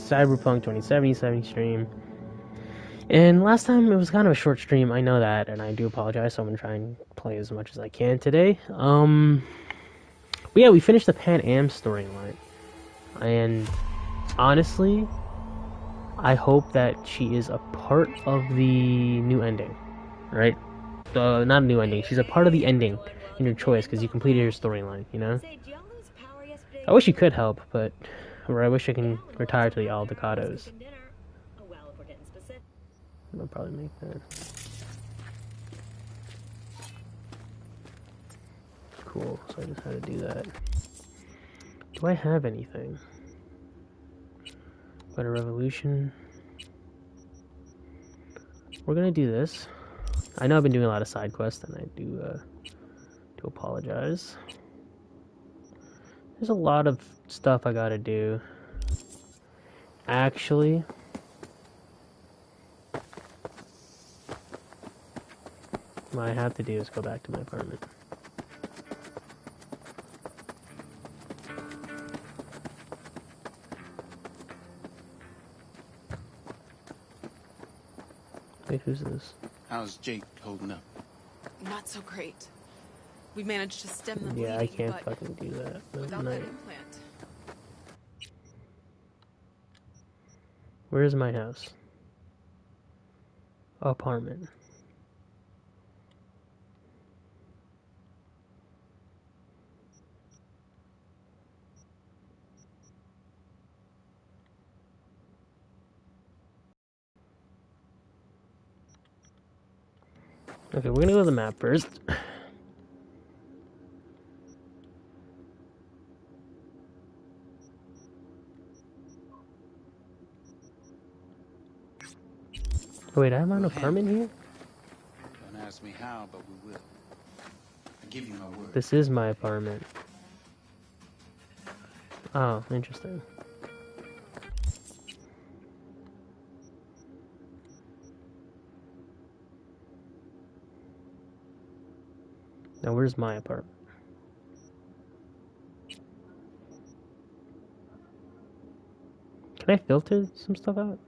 Cyberpunk 2077 stream. And last time it was kind of a short stream, I know that, and I do apologize, so I'm gonna try and play as much as I can today. But yeah, we finished the Pan Am storyline. And honestly, I hope that she is a part of the new ending, right? Not a new ending, she's a part of the ending in your choice, because you completed your storyline, you know? I wish you could help, but... Or I wish I can retire to the Aldecados. I'll probably make that. Cool, so I just had to do that. Do I have anything? Better Revolution. We're gonna do this. I know I've been doing a lot of side quests, and I do apologize. There's a lot of stuff I gotta do. Actually, what I have to do is go back to my apartment. Wait, who's this? How's Jake holding up? Not so great. We managed to stem the bleeding, Yeah, I can't fucking do that. Without that implant. Where's my house? Apartment. Okay, we're gonna go to the map first. Wait, I have an apartment here? Don't ask me how, but we will. I give you my word. This is my apartment. Oh, interesting. Now, where's my apartment? Can I filter some stuff out?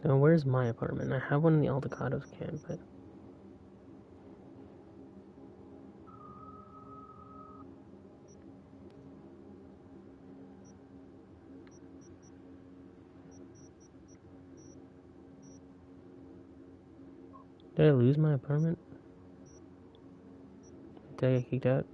Now, where's my apartment? I have one in the Aldecados camp, but... Did I lose my apartment? Did I get kicked out?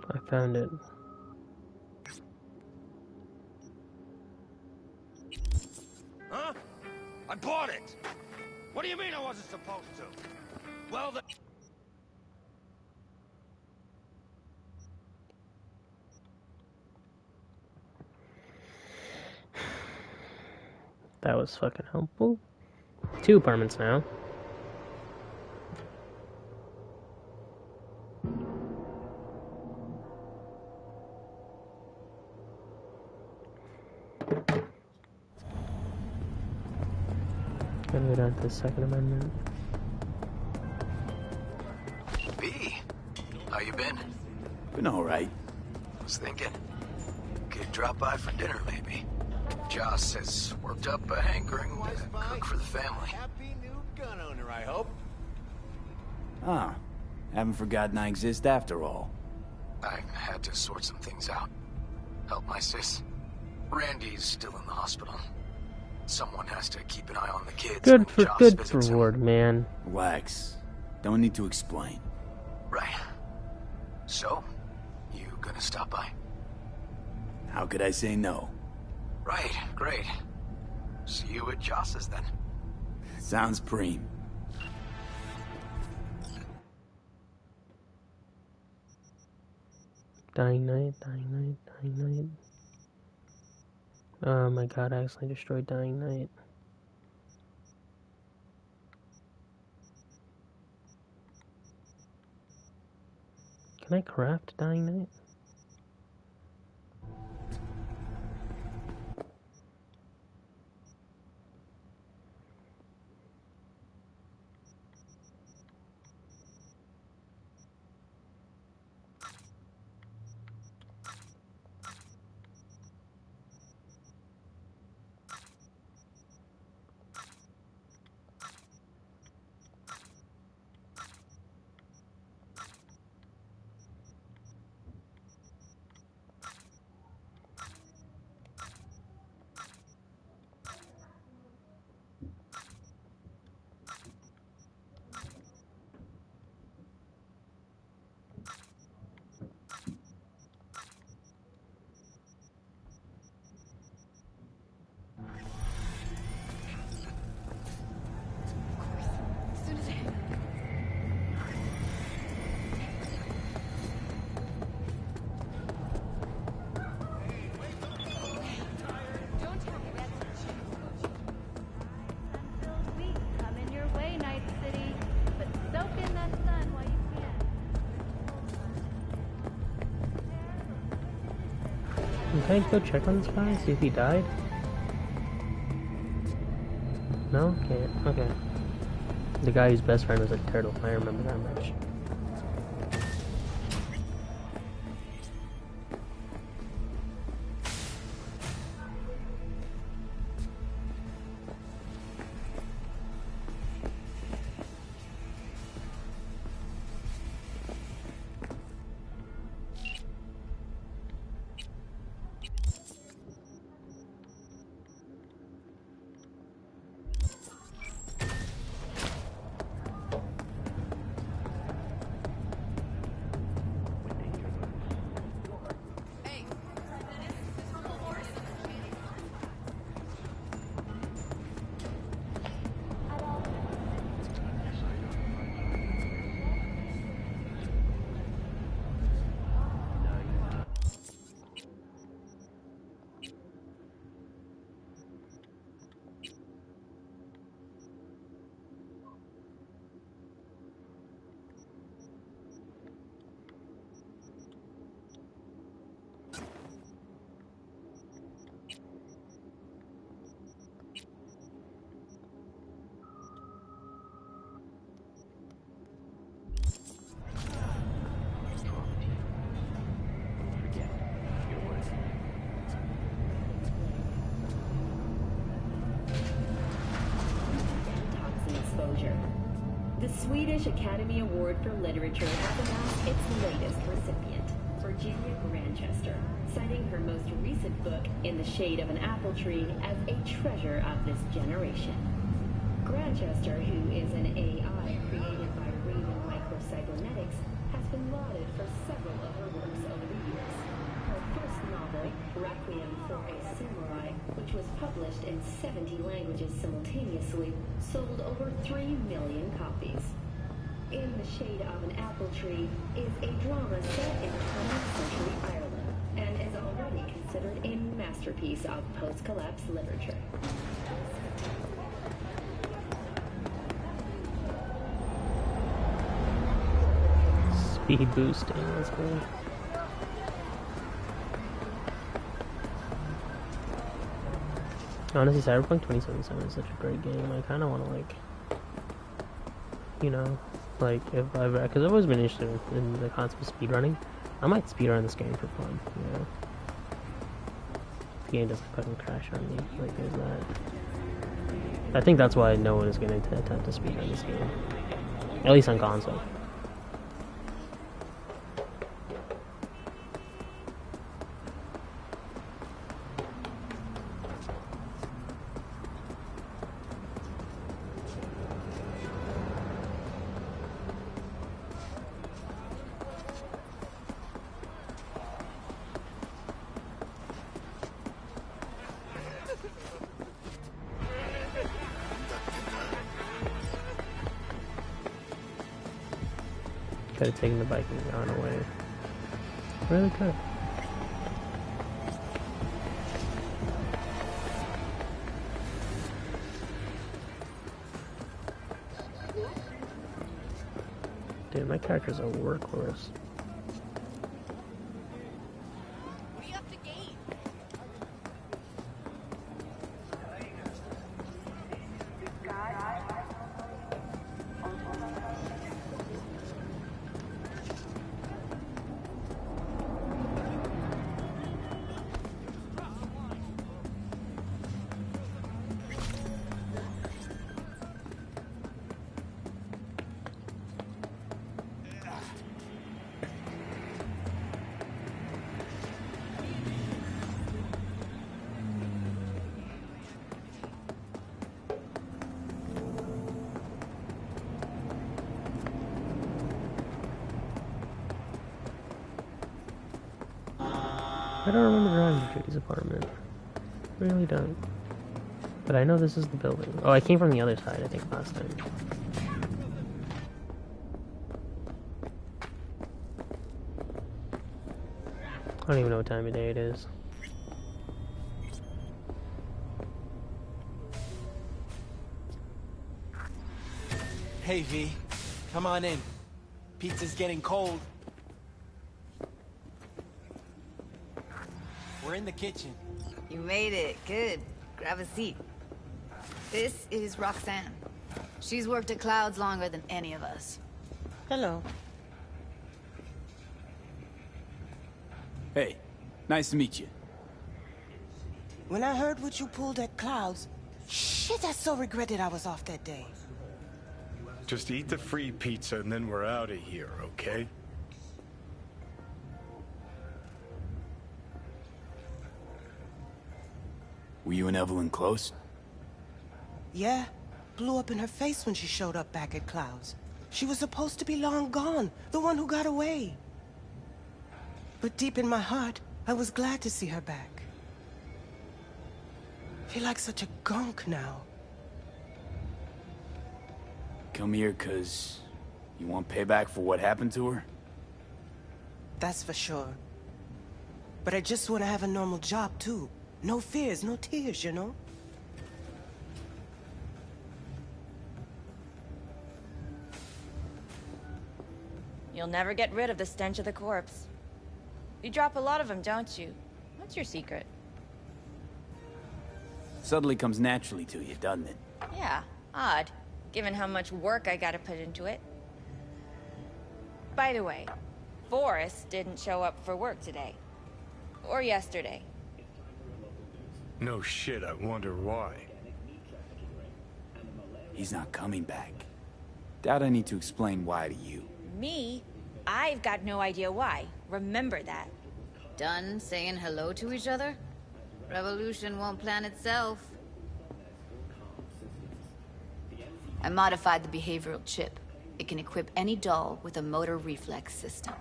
I found it. Huh? I bought it! What do you mean I wasn't supposed to? Well, then... That was fucking helpful. 2 apartments now. Gotta go down to the Second Amendment. B, how you been? Been alright. Was thinking, could drop by for dinner maybe. Joss has worked up a hankering to cook for the family. Happy new gun owner, I hope. Ah, haven't forgotten I exist after all. I had to sort some things out. Help my sis. Randy's still in the hospital. Someone has to keep an eye on the kids. Good when for Joss good visits reward, him. man. Relax. Don't need to explain. Right. So, you gonna stop by? How could I say no? Right, great. See you at Joss's then. Sounds preem. Dying Night, Dying Night, Dying Night. Oh my god, I accidentally destroyed Dying Night. Can I craft Dying Night? As soon as I... Don't tell me that's Unfilled week coming your way, Night City. But soak in that sun while you can. Can I go check on this guy, see if he died? No? Can't. Okay. The guy whose best friend was a turtle. I remember that much. Hey! Toxin exposure. The Swedish Academy Award for Literature has announced its latest recipient, Virginia Grantchester, citing her most recent book, In the Shade of an Apple Tree, as a treasure of this generation. Grantchester, who is an AI created by Raven Microcybernetics, has been lauded for several of her works over the years. Her first novel, Requiem for a Samurai, which was published in 70 languages simultaneously, sold over 3 million copies. In the Shade of an Apple Tree is a drama set in 20th century Ireland and is already considered a masterpiece of post-collapse literature. Speed boosting, let's go. Honestly, Cyberpunk 2077 is such a great game. I kind of want to, like, you know, Like, if I've, because I've always been interested in the concept of speedrunning. I might speedrun this game for fun, you know. The game doesn't fucking crash on me, like there's that. I think that's why no one is going to attempt to speedrun this game. At least on console. Could have taken the bike and gone away. Really could. Dude, my character's a workhorse. I don't remember driving to Judy's apartment. Really don't. But I know this is the building. Oh, I came from the other side, I think, last time. I don't even know what time of day it is. Hey, V. Come on in. Pizza's getting cold. We're in the kitchen. You made it. Good. Grab a seat. This is Roxanne. She's worked at Clouds longer than any of us. Hello. Hey, nice to meet you. When I heard what you pulled at Clouds, shit, I so regretted I was off that day. Just eat the free pizza and then we're out of here, okay? Were you and Evelyn close? Yeah, blew up in her face when she showed up back at Clouds. She was supposed to be long gone, the one who got away. But deep in my heart, I was glad to see her back. Feel like such a gunk now. Come here 'cause you want payback for what happened to her? That's for sure. But I just want to have a normal job, too. No fears, no tears, you know? You'll never get rid of the stench of the corpse. You drop a lot of them, don't you? What's your secret? Suddenly comes naturally to you, doesn't it? Yeah, odd, given how much work I gotta put into it. By the way, Forrest didn't show up for work today. Or yesterday. No shit, I wonder why. He's not coming back. Doubt I need to explain why to you. Me? I've got no idea why. Remember that. Done saying hello to each other? Revolution won't plan itself. I modified the behavioral chip. It can equip any doll with a motor reflex system.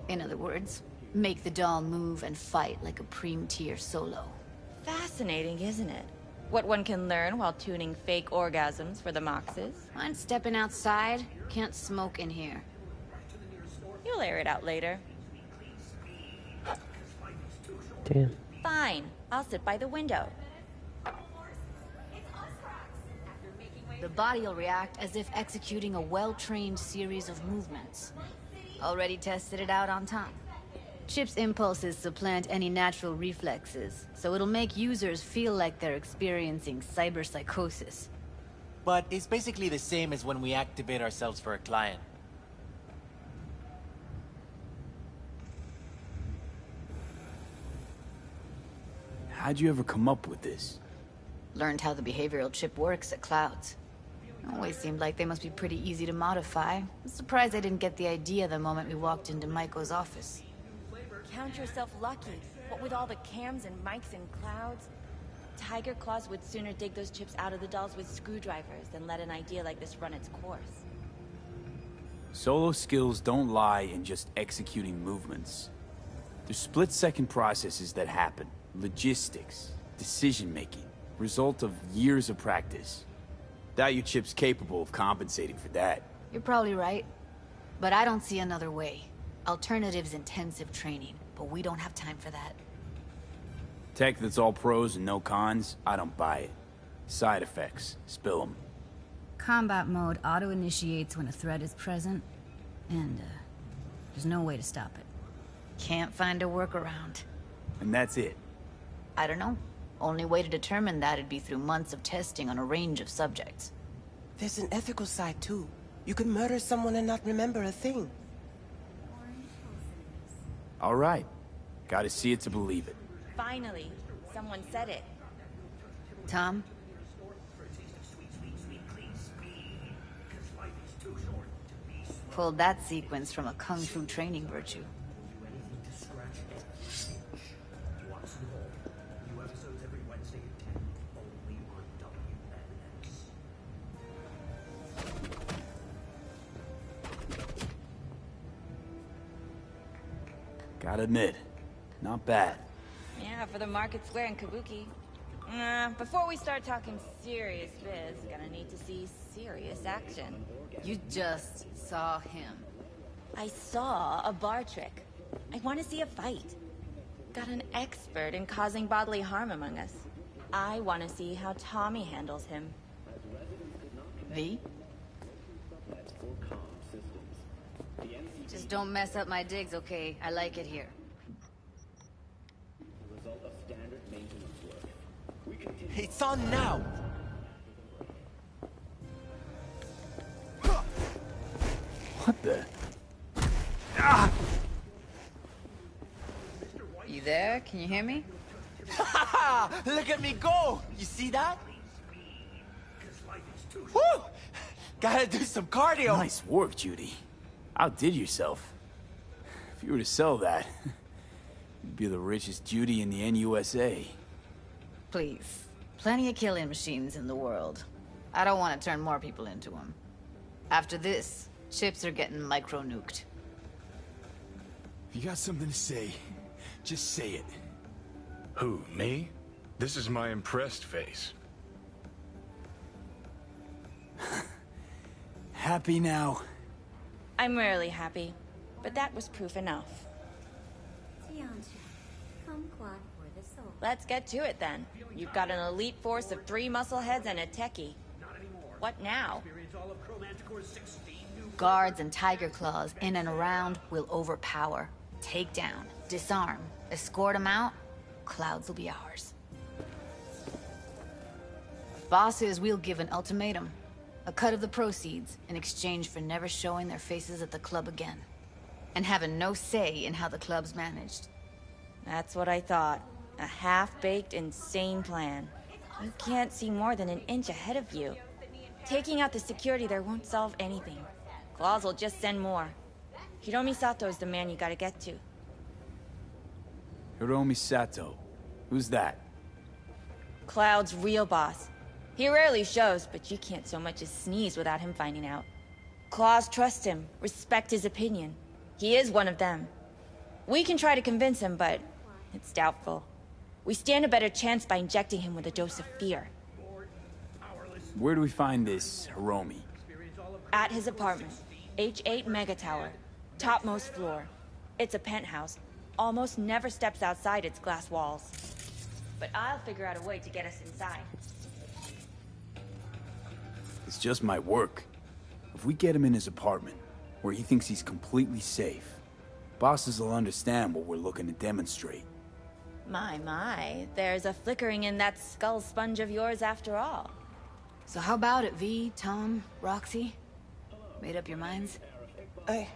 In other words, make the doll move and fight like a Preem-tier solo. Fascinating, isn't it? What one can learn while tuning fake orgasms for the Moxes. Mind stepping outside? Can't smoke in here. You'll air it out later. Damn. Fine. I'll sit by the window. The body will react as if executing a well-trained series of movements. Already tested it out on Tom. Chip's impulses supplant any natural reflexes, so it'll make users feel like they're experiencing cyberpsychosis. but it's basically the same as when we activate ourselves for a client. How'd you ever come up with this? Learned how the behavioral chip works at Clouds. Always seemed like they must be pretty easy to modify. I'm surprised I didn't get the idea the moment we walked into Maiko's office. Count yourself lucky. What with all the cams and mics and Clouds? Tiger Claws would sooner dig those chips out of the dolls with screwdrivers than let an idea like this run its course. Solo skills don't lie in just executing movements. There's split-second processes that happen. Logistics, decision-making, result of years of practice. Doubt your chip's capable of compensating for that. You're probably right. But I don't see another way. Alternative's intensive training, but we don't have time for that. Tech that's all pros and no cons, I don't buy it. Side effects, spill them. Combat mode auto-initiates when a threat is present, and there's no way to stop it. Can't find a workaround. And that's it. I don't know. Only way to determine that'd be through months of testing on a range of subjects. There's an ethical side too. You can murder someone and not remember a thing. All right. Gotta see it to believe it. Finally, someone said it. Tom? Pulled that sequence from a kung fu training virtue. Gotta admit, not bad. Yeah, for the Market Square in Kabuki. Before we start talking serious biz, gonna need to see serious action. You just saw him. I saw a bar trick. I want to see a fight. Got an expert in causing bodily harm among us. I want to see how Tommy handles him. V? Just don't mess up my digs, okay? I like it here. It's on now! What the? You there? Can you hear me? Look at me go! You see that? Woo! Gotta do some cardio! Nice work, Judy. Outdid yourself. If you were to sell that, you'd be the richest Judy in the NUSA. Please. Plenty of killing machines in the world. I don't want to turn more people into them. After this, chips are getting micro-nuked. If you got something to say, just say it. Who, me? This is my impressed face. Happy now? I'm rarely happy, but that was proof enough. Let's get to it then. You've got an elite force of 3 muscleheads and a techie. What now? Guards and tiger claws in and around will overpower, take down, disarm, escort them out. Clouds will be ours. Bosses, we'll give an ultimatum. A cut of the proceeds in exchange for never showing their faces at the club again. And having no say in how the club's managed. That's what I thought. A half-baked, insane plan. You can't see more than an inch ahead of you. Taking out the security there won't solve anything. Claws will just send more. Hiromi Sato's the man you gotta get to. Hiromi Sato. Who's that? Cloud's real boss. He rarely shows, but you can't so much as sneeze without him finding out. Claws trust him, respect his opinion. He is one of them. We can try to convince him, but it's doubtful. We stand a better chance by injecting him with a dose of fear. Where do we find this Hiromi? At his apartment. H8 Mega Tower. Topmost floor. It's a penthouse. Almost never steps outside its glass walls. But I'll figure out a way to get us inside. This just might work. If we get him in his apartment, where he thinks he's completely safe, bosses will understand what we're looking to demonstrate. My, there's a flickering in that skull sponge of yours after all. So how about it, V, Tom, Roxy? Made up your minds? I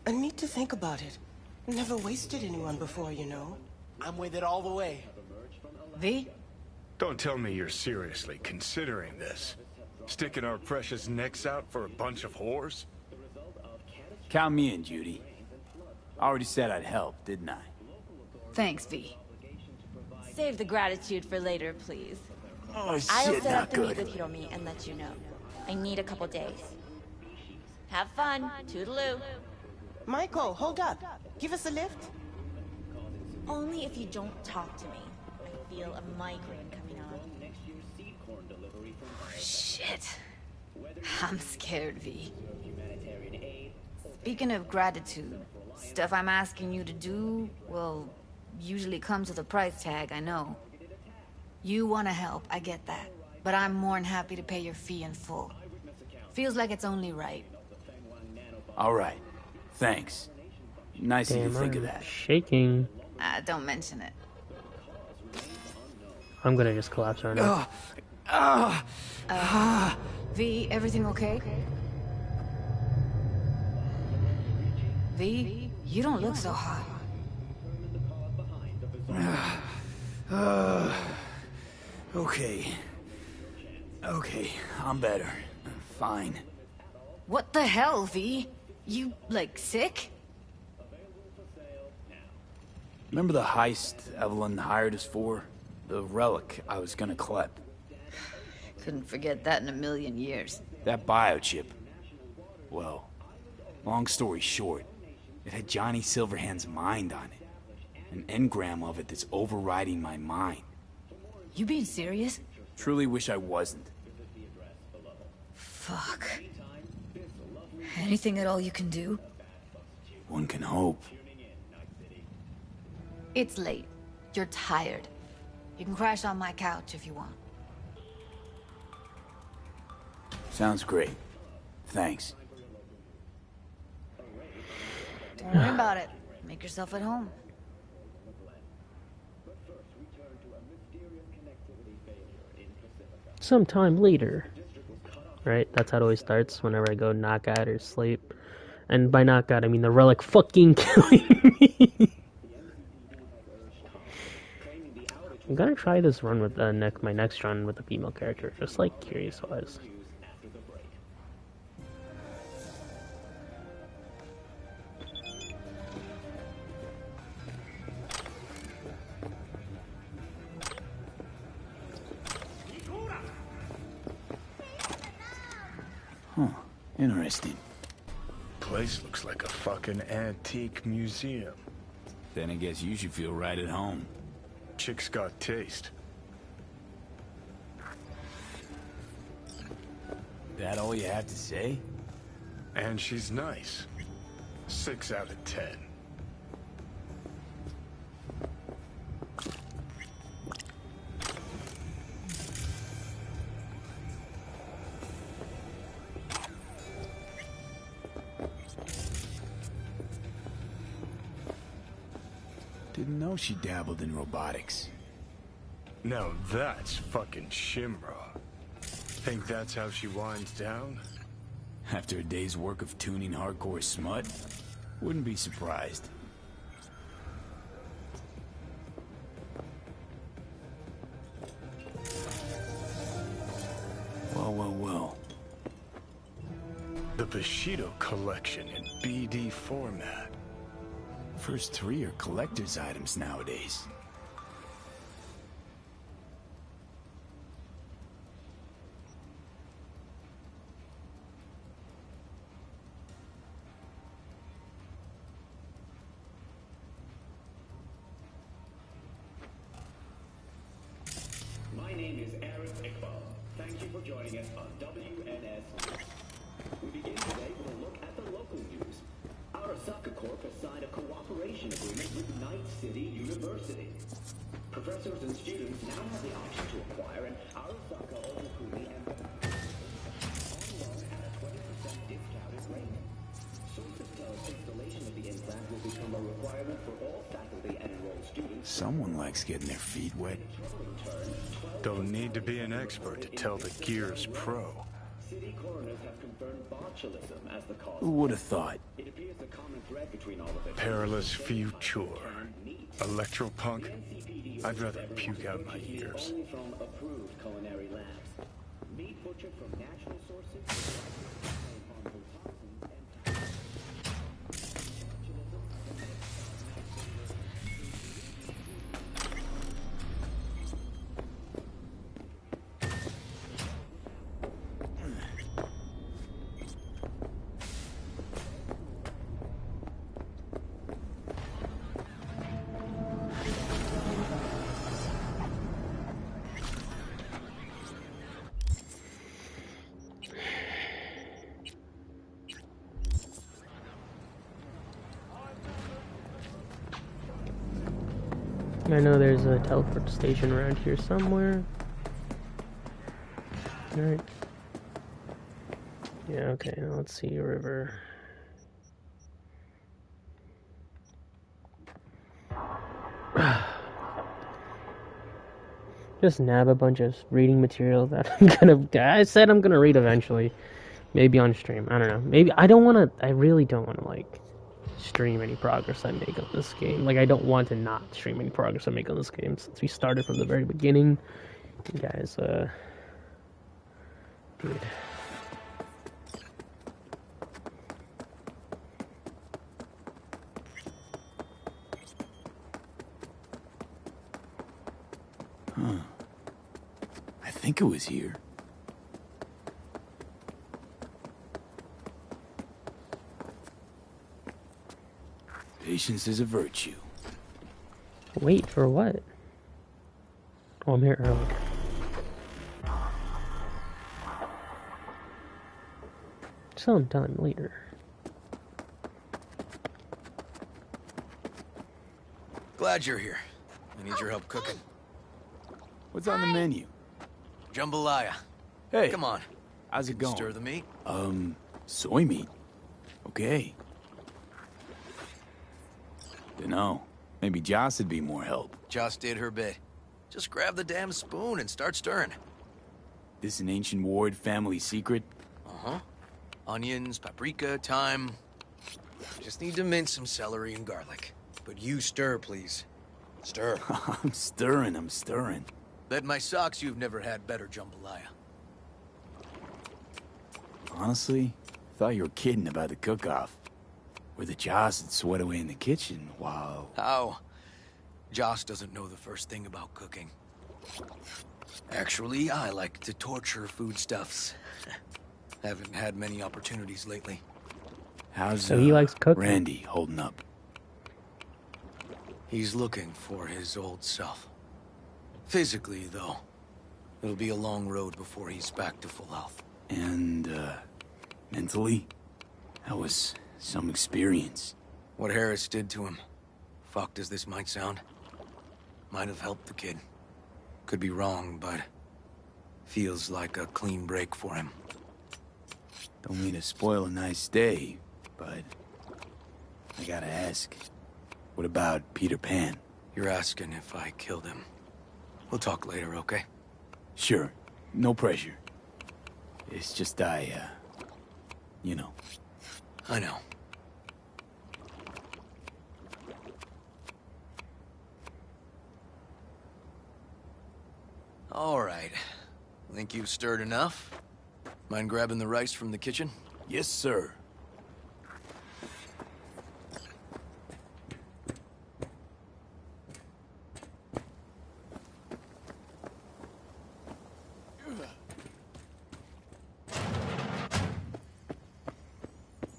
need to think about it. Never wasted anyone before, you know. I'm with it all the way. V? Don't tell me you're seriously considering this. Sticking our precious necks out for a bunch of whores? Count me in, Judy. I already said I'd help, didn't I? Thanks, V. Save the gratitude for later, please. Oh, I'll shit, set not up the good. meet with Hiromi and let you know. I need a couple days. Have fun. Toodaloo. Michael, hold up. Give us a lift. Only if you don't talk to me. I feel a migraine coming on. Shit. I'm scared, V. Speaking of gratitude, stuff I'm asking you to do, well, usually comes with a price tag, I know. You want to help, I get that. But I'm more than happy to pay your fee in full. Feels like it's only right. All right. Thanks. Nice of you to think of that. Shaking. Don't mention it. I'm gonna just collapse right now. V, everything okay? V, you don't look so hot. Okay. Okay, I'm better. Fine. What the hell, V? You, like, sick? Remember the heist Evelyn hired us for? The relic I was gonna collect. Couldn't forget that in a million years. That biochip. Well, long story short, it had Johnny Silverhand's mind on it. An engram of it that's overriding my mind. You being serious? Truly wish I wasn't. Fuck. Anything at all you can do? One can hope. It's late. You're tired. You can crash on my couch if you want. Sounds great. Thanks. Don't worry about it. Make yourself at home. Sometime later. Right? That's how it always starts whenever I go knock out or sleep. And by knock out, I mean the relic fucking killing me. I'm gonna try this run with my next run with the female character, just like curious wise. Huh. Interesting. Place looks like a fucking antique museum. Then I guess you should feel right at home. Chick's got taste. That all you have to say? And she's nice. 6 out of 10. Didn't know she dabbled in robotics. Now that's fucking Shimra. Think that's how she winds down? After a day's work of tuning hardcore smut? Wouldn't be surprised. Well. The Bushido collection in BD format. First 3 are collector's items nowadays. My name is Aaron Iqbal. Thank you for joining us on WNS. We begin today with a look at the local news. Arasaka Corp has signed a cooperation agreement with Night City University. Professors and students now have the option to acquire an Arasaka Onokuni and online at a 20% discounted rate. Sources tell us installation of the implant will become a requirement for all faculty and enrolled students. Someone likes getting their feet wet. Don't need to be an expert to tell the Gears pro. City coroners have confirmed botulism as the cause. Who would have thought? It appears the common thread between all of it. Perilous future. Electropunk. I'd rather puke out my ears. Only from approved culinary labs. Meat butchered from natural sources. I know there's a teleport station around here somewhere. Alright. Yeah, okay, now let's see a river. Just nab a bunch of reading material that I said I'm gonna read eventually. Maybe on stream. I don't know. Maybe I really don't wanna like stream any progress I make on this game. Like I don't want to not stream any progress I make on this game since we started from the very beginning. You guys, dude. Huh. I think it was here. Patience is a virtue. Wait for what? Oh, I'm here early. Sometime later. Glad you're here. I need your help cooking. What's on the menu? Jambalaya. Hey. Come on. How's it going? Stir the meat? Soy meat. Okay. Dunno. Maybe Joss would be more help. Joss did her bit. Just grab the damn spoon and start stirring. This an ancient Ward family secret? Uh-huh. Onions, paprika, thyme. Just need to mince some celery and garlic. But you stir, please. Stir. I'm stirring. Bet my socks you've never had better jambalaya. Honestly, thought you were kidding about the cook-off. Where the Joss would sweat away in the kitchen while... How? Joss doesn't know the first thing about cooking. Actually, I like to torture foodstuffs. Haven't had many opportunities lately. How's So he likes cooking. Randy holding up? He's looking for his old self. Physically, though. It'll be a long road before he's back to full health. And, mentally? That was some experience. What Harris did to him, fucked as this might sound, might have helped the kid. Could be wrong, but feels like a clean break for him. Don't mean to spoil a nice day, but I gotta ask. What about Peter Pan? You're asking if I killed him. We'll talk later, okay? Sure. No pressure. It's just you know. I know. All right. Think you've stirred enough? Mind grabbing the rice from the kitchen? Yes, sir.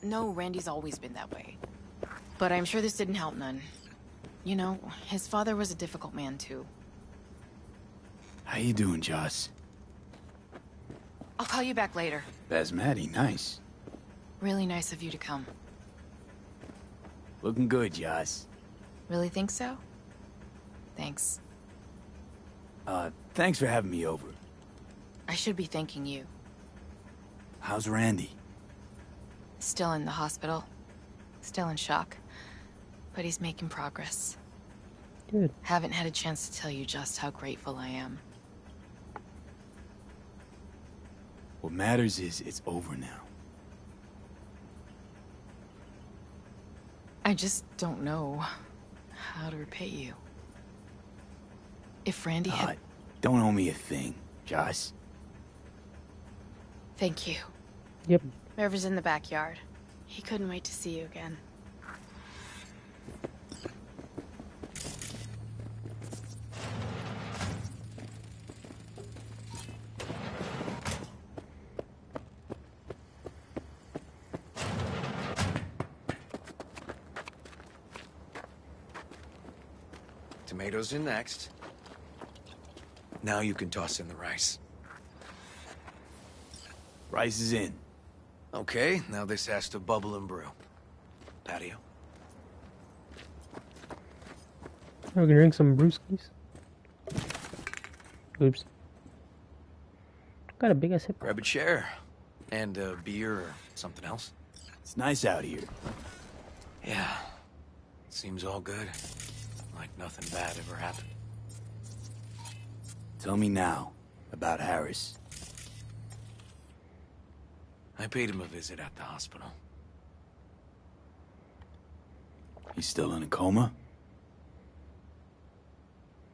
No, Randy's always been that way. But I'm sure this didn't help none. You know, his father was a difficult man, too. How you doing, Joss? I'll call you back later. Basmati, nice. Really nice of you to come. Looking good, Joss. Really think so? Thanks. Thanks for having me over. I should be thanking you. How's Randy? Still in the hospital. Still in shock. But he's making progress. Good. Haven't had a chance to tell you just how grateful I am. What matters is it's over now. I just don't know how to repay you. If Randy had... Don't owe me a thing, Joss. Thank you. Yep. River's in the backyard. He couldn't wait to see you again. Tomatoes in next. Now you can toss in the rice. Rice is in. Okay, now this has to bubble and brew. Patio. We're gonna drink some brewskis. Oops. Got a big ass hip. Grab a chair. And a beer or something else. It's nice out here. Yeah. Seems all good. Like nothing bad ever happened. Tell me now about Harris. I paid him a visit at the hospital. He's still in a coma?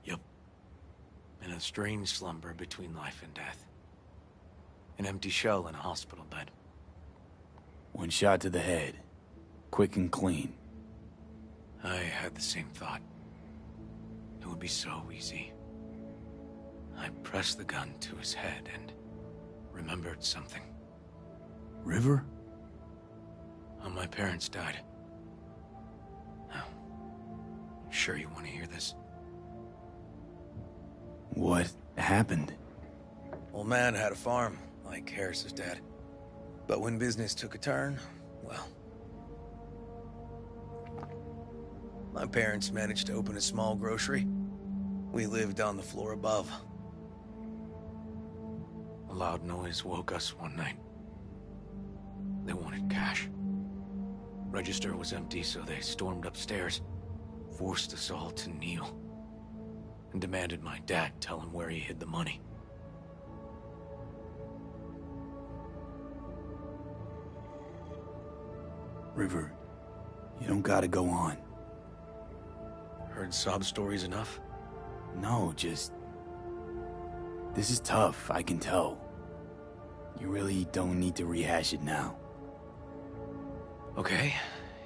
Yep. In a strange slumber between life and death. An empty shell in a hospital bed. One shot to the head. Quick and clean. I had the same thought. It would be so easy. I pressed the gun to his head and remembered something. River? How my parents died. Now, sure you want to hear this? What happened? Old man had a farm, like Harris's dad. But when business took a turn, well... My parents managed to open a small grocery. We lived on the floor above. A loud noise woke us one night. They wanted cash. Register was empty, so they stormed upstairs, forced us all to kneel, and demanded my dad tell him where he hid the money. River, you don't gotta go on. Heard sob stories enough? No, just... This is tough, I can tell. You really don't need to rehash it now. Okay,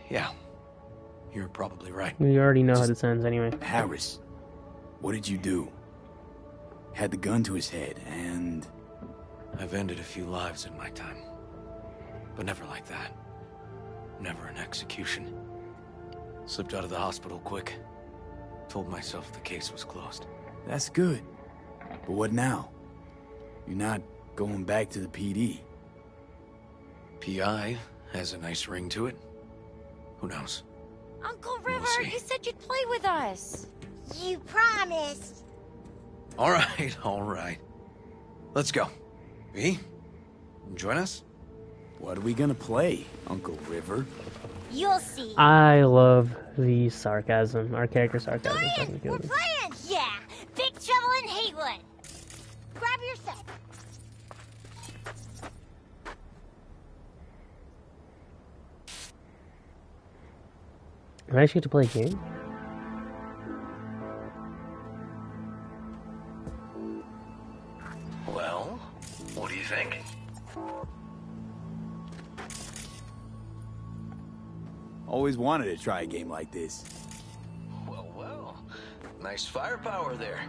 yeah. You're probably right. We already know how this ends anyway. Harris, what did you do? Had the gun to his head, and... I've ended a few lives in my time. But never like that. Never an execution. Slipped out of the hospital quick. Told myself the case was closed. That's good. But what now? You're not going back to the PD. PI has a nice ring to it. Who knows? Uncle River, see. you said you'd play with us. You promised. All right, all right. Let's go. V, join us? What are we gonna play, Uncle River? You'll see. I love the sarcasm. Our character sarcasm. Dorian, we're playing! Yeah, Big Trouble in Haywood. Grab your set. I actually get to play a game? Well, what do you think? Always wanted to try a game like this. Well, well. Nice firepower there.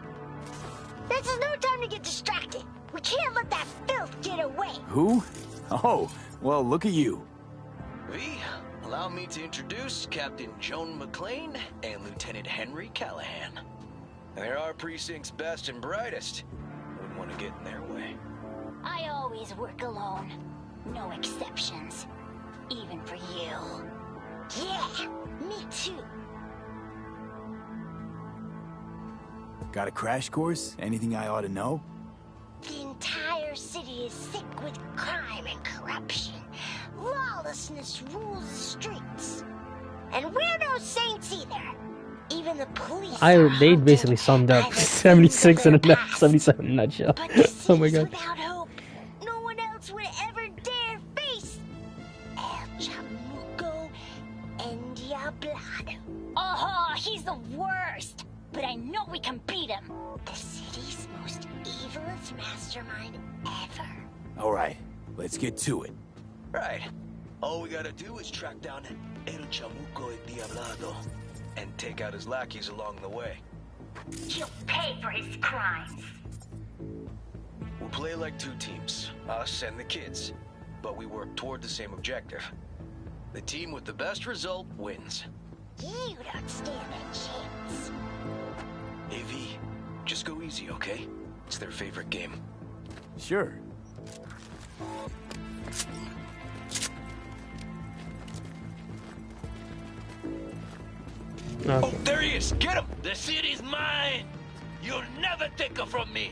This is no time to get distracted. We can't let that filth get away. Who? Oh, well, look at you. V, allow me to introduce Captain Joan McClane and Lieutenant Henry Callahan. They're our precinct's best and brightest. Wouldn't want to get in their way. I always work alone. No exceptions. Even for you. Yeah, me too. Got a crash course? Anything I ought to know? The entire city is sick with crime and corruption. Lawlessness rules the streets. And we're no saints either. Even even the police They basically summed up 76 in a 77 in a nutshell. Oh my god. without hope. No one else would ever dare face El Chamuco and Diablado. Oh, he's the worst. But I know we can beat him. The city's most evilest mastermind ever. All right, let's get to it. Right. All we gotta do is track down El Chamuco y Diablado and take out his lackeys along the way. He'll pay for his crimes. We'll play like two teams, us and the kids, but we work toward the same objective. The team with the best result wins. You don't stand a chance. Hey, V, just go easy, okay? It's their favorite game. Sure. Okay. Oh, there he is! Get him! The city's mine! You'll never take her from me!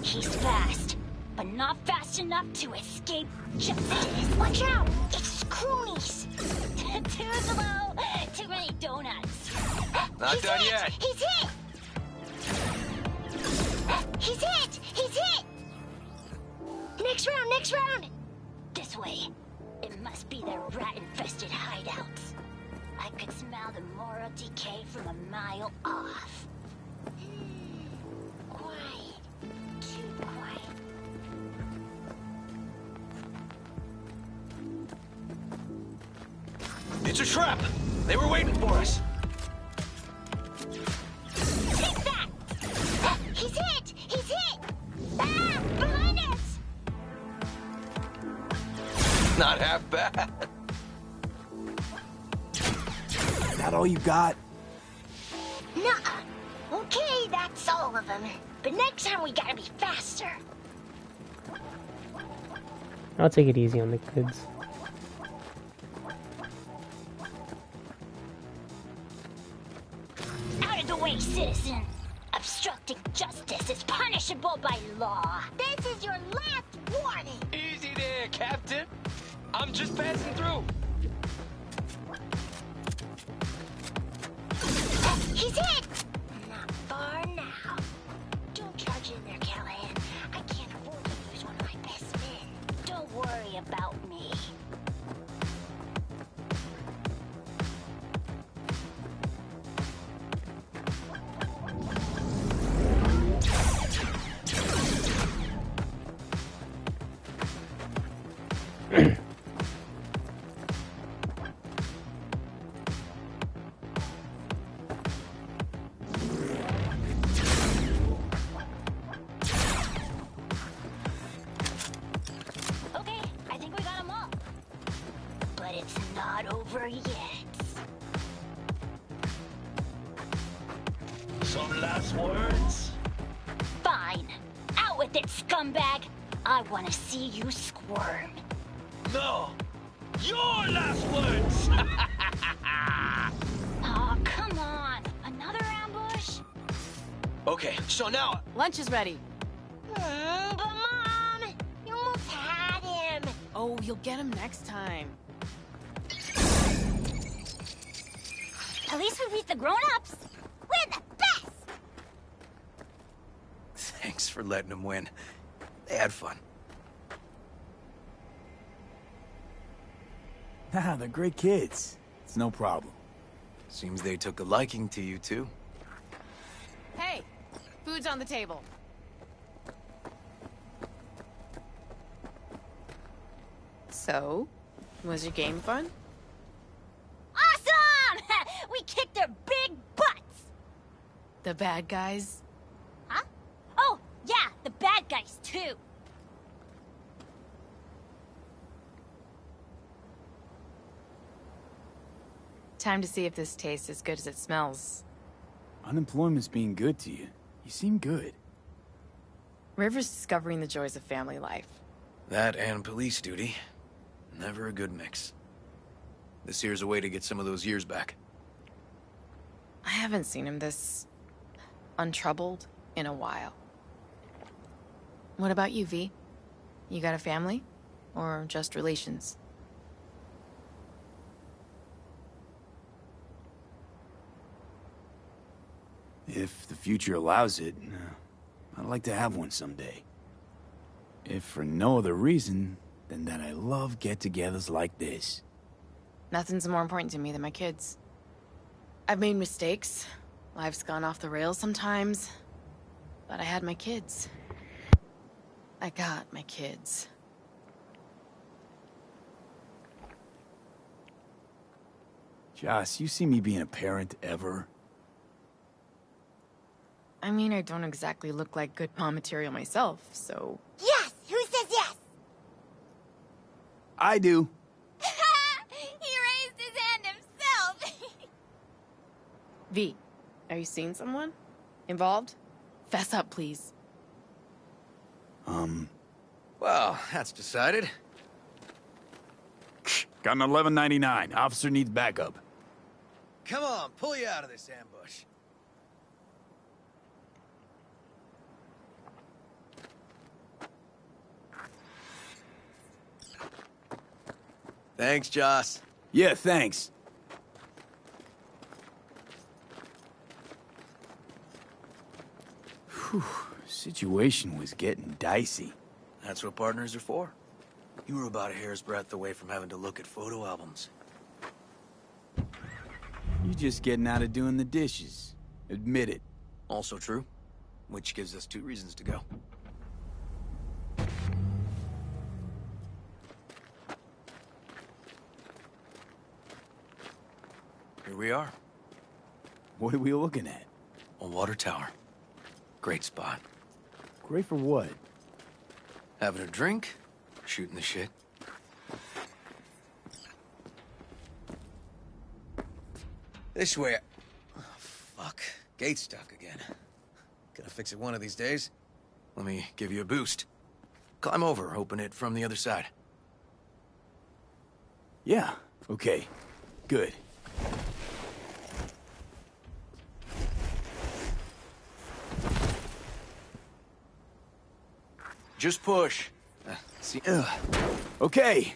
He's fast, but not fast enough to escape justice. Watch out! It's cronies! Too slow! Too many donuts! Not He's done hit! yet! He's hit! He's hit! He's hit! Next round! Next round! This way. It must be their rat-infested hideouts. I could smell the moral decay from a mile off. Quiet. Too quiet. It's a trap! They were waiting for us! Take that! He's hit! He's hit! Ah! Behind us! Not half bad. That all you got? Nuh-uh. Okay, that's all of them. But next time we gotta be faster. I'll take it easy on the kids. Out of the way, citizen! Obstructing justice is punishable by law. This is your last warning! Easy there, Captain. I'm just passing through. He's hit! Not far now. Don't charge in there, Callahan. I can't afford to lose one of my best men. Don't worry about me. Okay, I think we got them all. But it's not over yet. Some last words? Fine. Out with it, scumbag. I want to see you squirm. No. Your last words! Oh, come on. Another ambush? Okay, so now... Lunch is ready. But Mom, you almost had him. Oh, you'll get him next time. At least we beat the grown-ups. We're the best. Thanks for letting them win. They had fun. Nah, they're great kids. It's no problem. Seems they took a liking to you, too. Hey, food's on the table. So, was your game fun? Awesome! We kicked their big butts. The bad guys? Huh? Oh, yeah, the bad guys, too. Time to see if this tastes as good as it smells. Unemployment's being good to you. You seem good. River's discovering the joys of family life. That and police duty. Never a good mix. This here's a way to get some of those years back. I haven't seen him this untroubled in a while. What about you, V? You got a family? Or just relations? If the future allows it, I'd like to have one someday. If for no other reason than that I love get-togethers like this. Nothing's more important to me than my kids. I've made mistakes. Life's gone off the rails sometimes. But I had my kids. I got my kids. Joss, you see me being a parent ever? I mean, I don't exactly look like good mom material myself, so... Yes! Who says yes? I do. He raised his hand himself! V, are you seeing someone? Involved? Fess up, please. Well, that's decided. Got an 1199. Officer needs backup. Come on, pull you out of this ambush. Thanks, Joss. Yeah, thanks. Whew, situation was getting dicey. That's what partners are for. You were about a hair's breadth away from having to look at photo albums. You're just getting out of doing the dishes. Admit it. Also true. Which gives us 2 reasons to go. Here we are. What are we looking at? A water tower. Great spot. Great for what? Having a drink, shooting the shit. This way. Oh, fuck. Gate's stuck again. Gonna fix it one of these days. Let me give you a boost. Climb over, open it from the other side. Yeah, okay. Good. Just push. See? Okay.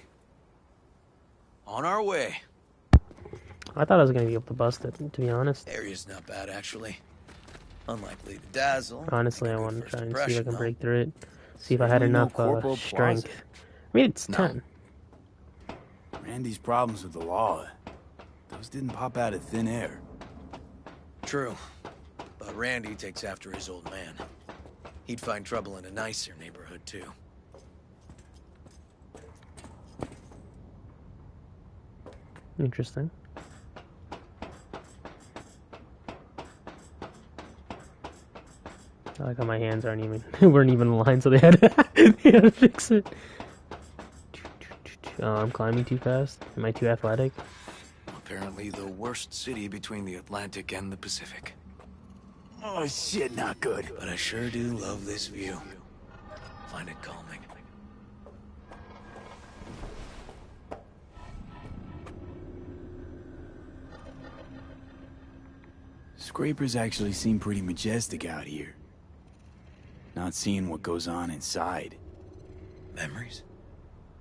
On our way. I thought I was gonna be able to bust it, to be honest. Area's not bad, actually. Unlikely to dazzle. Honestly, I want to try and see if I can though. break through it. See if I had enough strength. I mean, it's 10. Randy's problems with the law, those didn't pop out of thin air. True. But Randy takes after his old man. He'd find trouble in a nicer neighborhood, too. Interesting. I like how my hands aren't even weren't even aligned, so they had to fix it. Oh, I'm climbing too fast. Am I too athletic? Apparently the worst city between the Atlantic and the Pacific. Oh shit, not good. But I sure do love this view. Find it calming. Scrapers actually seem pretty majestic out here. Not seeing what goes on inside. Memories?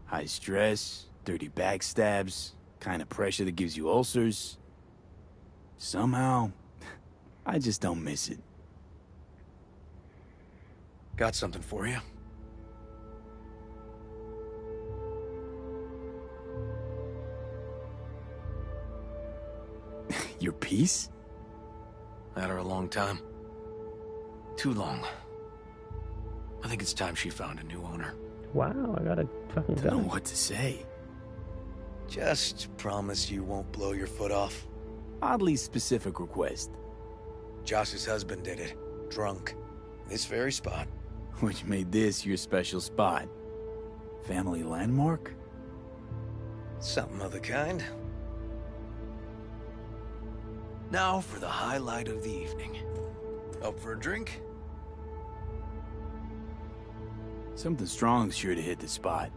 High stress, dirty backstabs, kind of pressure that gives you ulcers. Somehow, I just don't miss it. Got something for you. Your piece? Had her a long time. Too long. I think it's time she found a new owner. Wow, I got a fucking Don't know gun. what to say. Just promise you won't blow your foot off. Oddly specific request. Josh's husband did it. Drunk. This very spot. Which made this your special spot. Family landmark? Something of the kind. Now for the highlight of the evening. Up for a drink? Something strong's sure to hit the spot.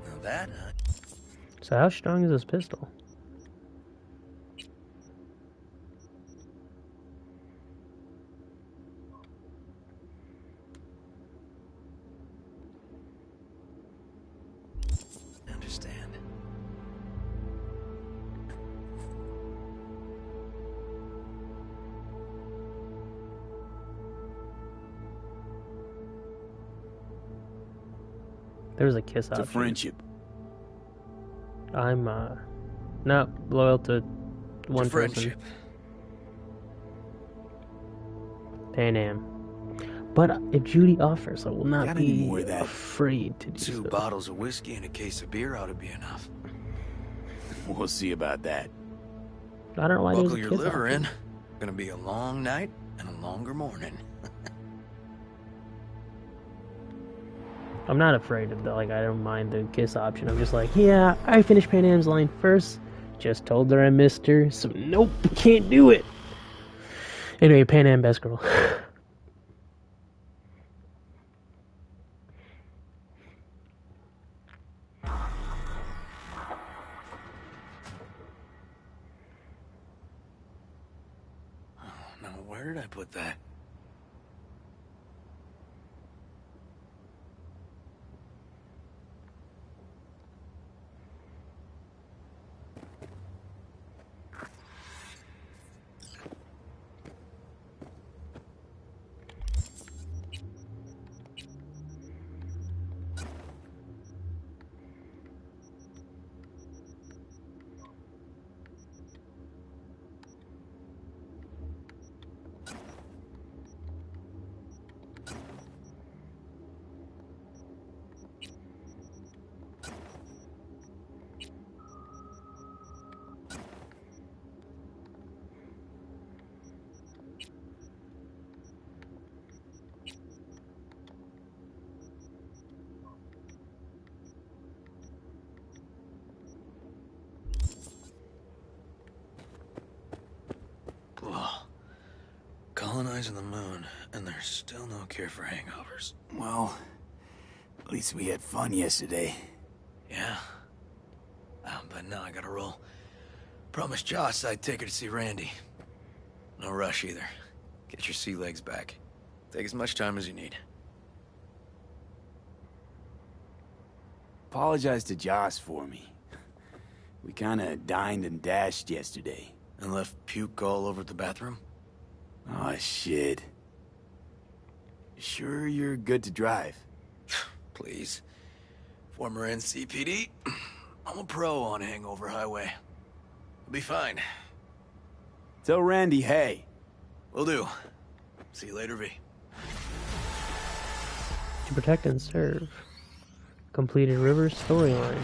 Now that, So how strong is this pistol? understand. There was a kiss To option. friendship. I'm not loyal to one person. Friendship. Pan Am. But if Judy offers, I will not Got any be more of that? afraid to do Two so. bottles of whiskey and a case of beer ought to be enough. We'll see about that. I don't know why there's Buckle a your kiss liver option. in. Gonna be a long night and a longer morning. I'm not afraid of I don't mind the kiss option. I'm just like, yeah, I finished Pan Am's line first. Just told her I missed her, so nope, can't do it. Anyway, Pan Am best girl. Now, where did I put that? Ugh. Colonizing the moon, and there's still no cure for hangovers. Well, at least we had fun yesterday. Yeah. But now I gotta roll. Promised Joss I'd take her to see Randy. No rush either. Get your sea legs back. Take as much time as you need. Apologize to Joss for me. We kinda dined and dashed yesterday. And left puke all over the bathroom? Oh, shit. Sure you're good to drive? Please. Former NCPD. I'm a pro on Hangover Highway. We'll be fine. Tell Randy, hey. Will do. See you later, V. To protect and serve. Completed River's storyline.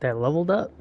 That leveled up.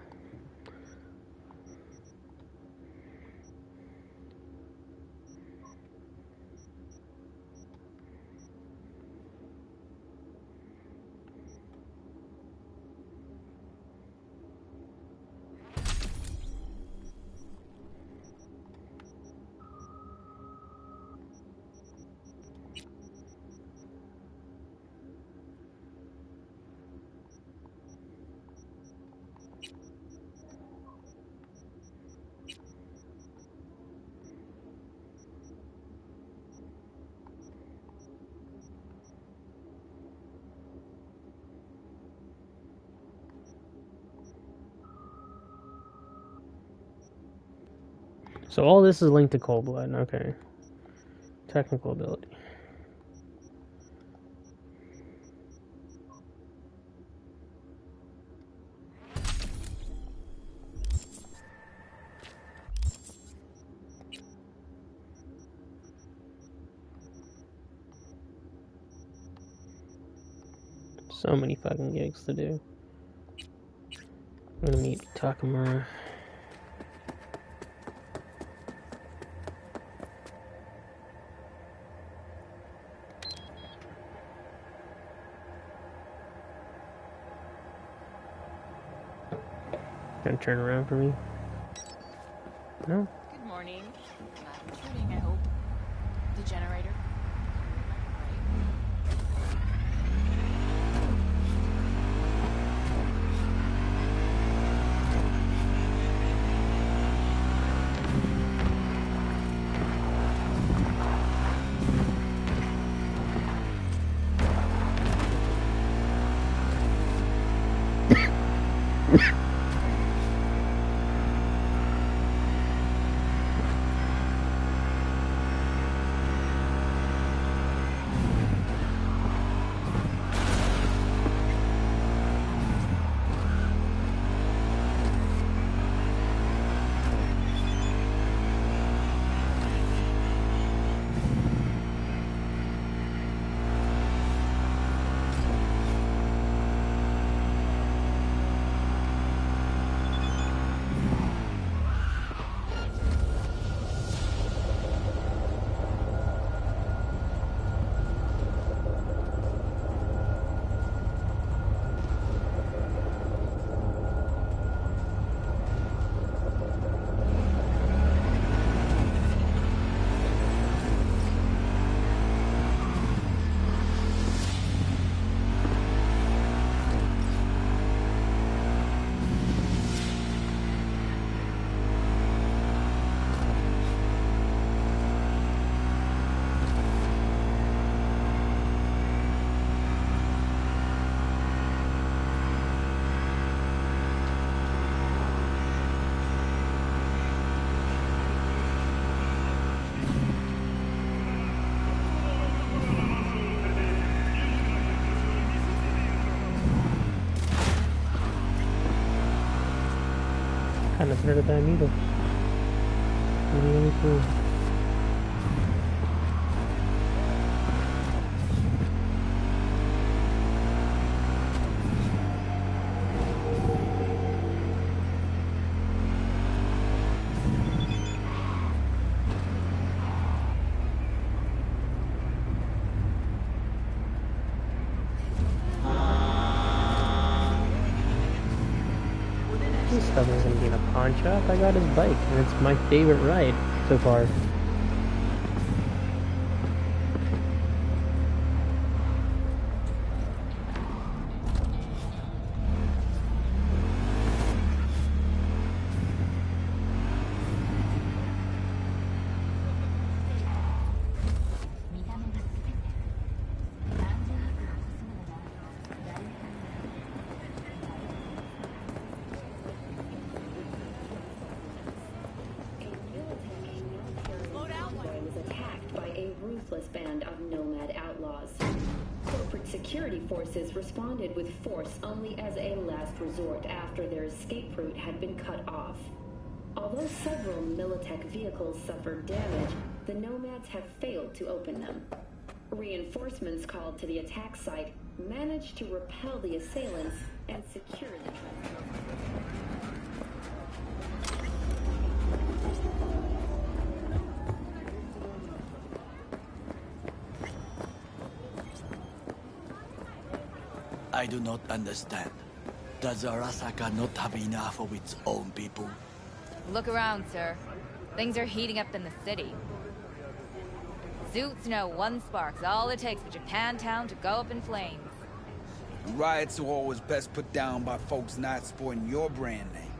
So all this is linked to Cold Blood, okay. Technical ability. So many fucking gigs to do. I'm gonna meet Takamura. Gonna turn around for me? No? Good morning. Not intruding, I hope. The generator. kind of threaded that needle. Really, really cool. This stuff isn't being a pawn shop. I got his bike, and it's my favorite ride so far. Band of nomad outlaws. Corporate security forces responded with force only as a last resort after their escape route had been cut off. Although several Militech vehicles suffered damage, the nomads have failed to open them. Reinforcements called to the attack site managed to repel the assailants and secure the transport. I do not understand. Does Arasaka not have enough of its own people? Look around, sir. Things are heating up in the city. Zoots know one spark's all it takes for Japantown to go up in flames. Riots are always best put down by folks not sporting your brand name.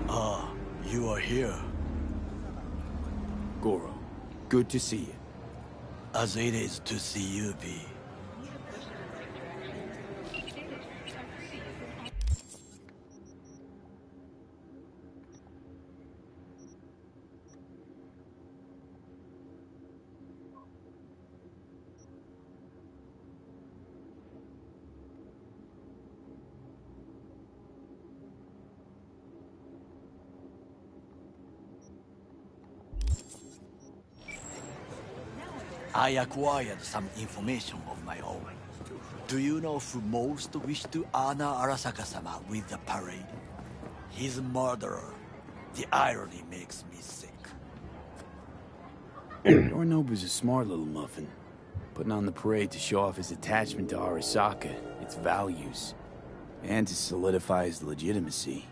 Ah, you are here. Goro, good to see you. As it is to see you, V. I acquired some information of my own. Do you know who most wished to honor Arasaka-sama with the parade? His murderer. The irony makes me sick. Yorinobu's a smart little muffin. Putting on the parade to show off his attachment to Arasaka, its values, and to solidify his legitimacy.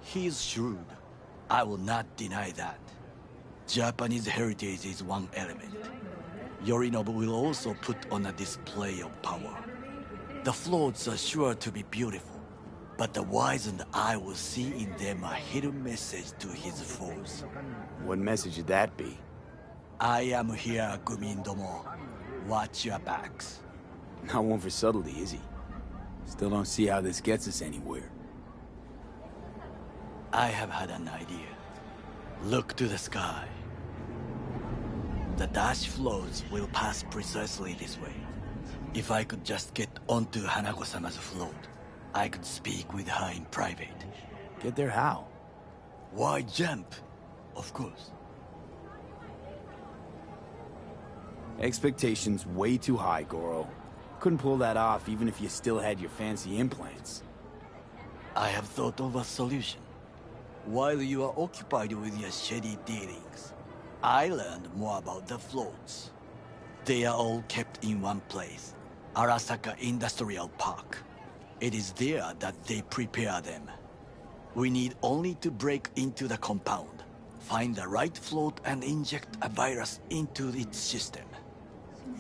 He's shrewd. I will not deny that. Japanese heritage is one element. Yorinobu will also put on a display of power. The floats are sure to be beautiful, but the wizened eye will see in them a hidden message to his foes. What message would that be? I am here, Gumindomo. Watch your backs. Not one for subtlety, is he? Still don't see how this gets us anywhere. I have had an idea. Look to the sky. The dash floats will pass precisely this way. If I could just get onto Hanako-sama's float, I could speak with her in private. Get there how? Why jump? Of course. Expectations way too high, Goro. Couldn't pull that off even if you still had your fancy implants. I have thought of a solution. While you are occupied with your shady dealings, I learned more about the floats. They are all kept in one place, Arasaka Industrial Park. It is there that they prepare them. We need only to break into the compound, find the right float and inject a virus into its system.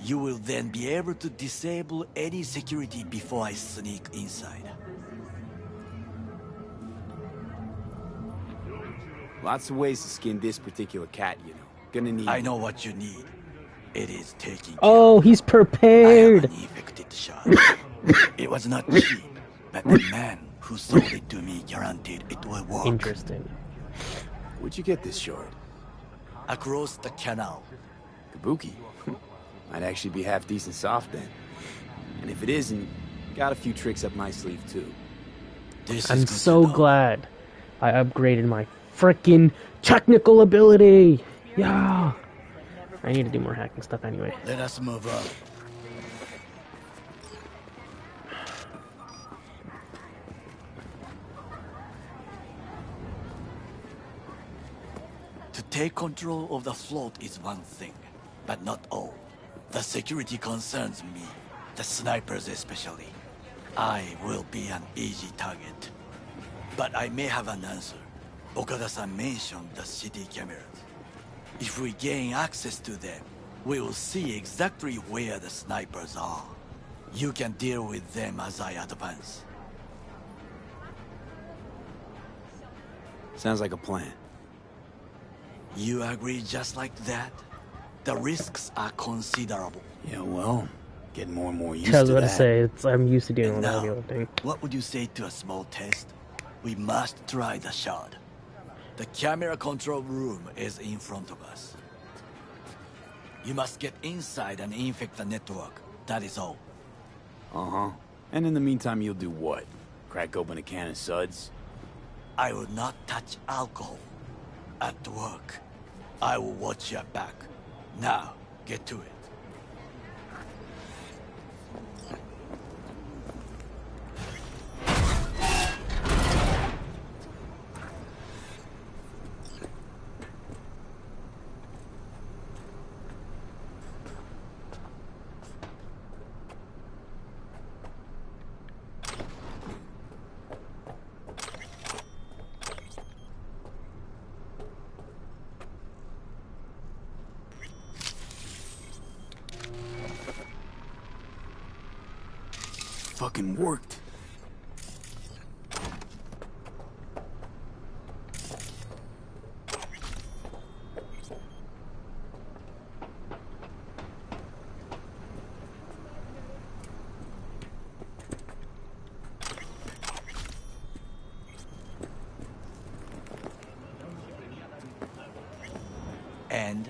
You will then be able to disable any security before I sneak inside. Lots of ways to skin this particular cat, you know. Gonna need... I know what you need. It is taking Oh, he's prepared! I have an infected shot. It was not cheap, but the man who sold it to me guaranteed it will work. Interesting. Where'd you get this shard? Across the canal. Kabuki? Might actually be half decent soft then. And if it isn't, got a few tricks up my sleeve too. I'm so glad I upgraded my freaking technical ability. Yeah. I need to do more hacking stuff anyway. Let us move on. To take control of the float is one thing, but not all. The security concerns me, the snipers especially. I will be an easy target. But I may have an answer. Okada-san mentioned the city cameras. If we gain access to them, we will see exactly where the snipers are. You can deal with them as I advance. Sounds like a plan. You agree just like that? The risks are considerable. Yeah, well, getting more and more used I was to about that. to say, I'm used to dealing with Now, that other thing. what would you say to a small test? We must try the shard. The camera control room is in front of us. You must get inside and infect the network. That is all. Uh-huh. And in the meantime, you'll do what? Crack open a can of suds? I will not touch alcohol. At work, I will watch your back. Now, get to it. Fucking worked. And?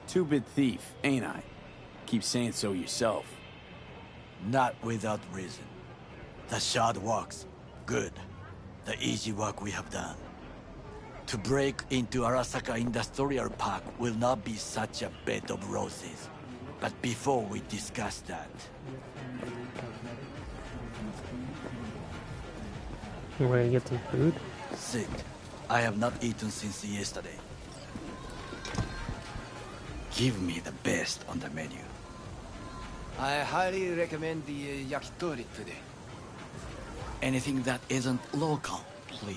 Two-bit thief, ain't I? Keep saying so yourself. Not without reason. The shard works. Good. The easy work we have done. To break into Arasaka Industrial Park will not be such a bed of roses. But before we discuss that... We're gonna get some food? Sit. I have not eaten since yesterday. Give me the best on the menu. I highly recommend the yakitori today. Anything that isn't local, please.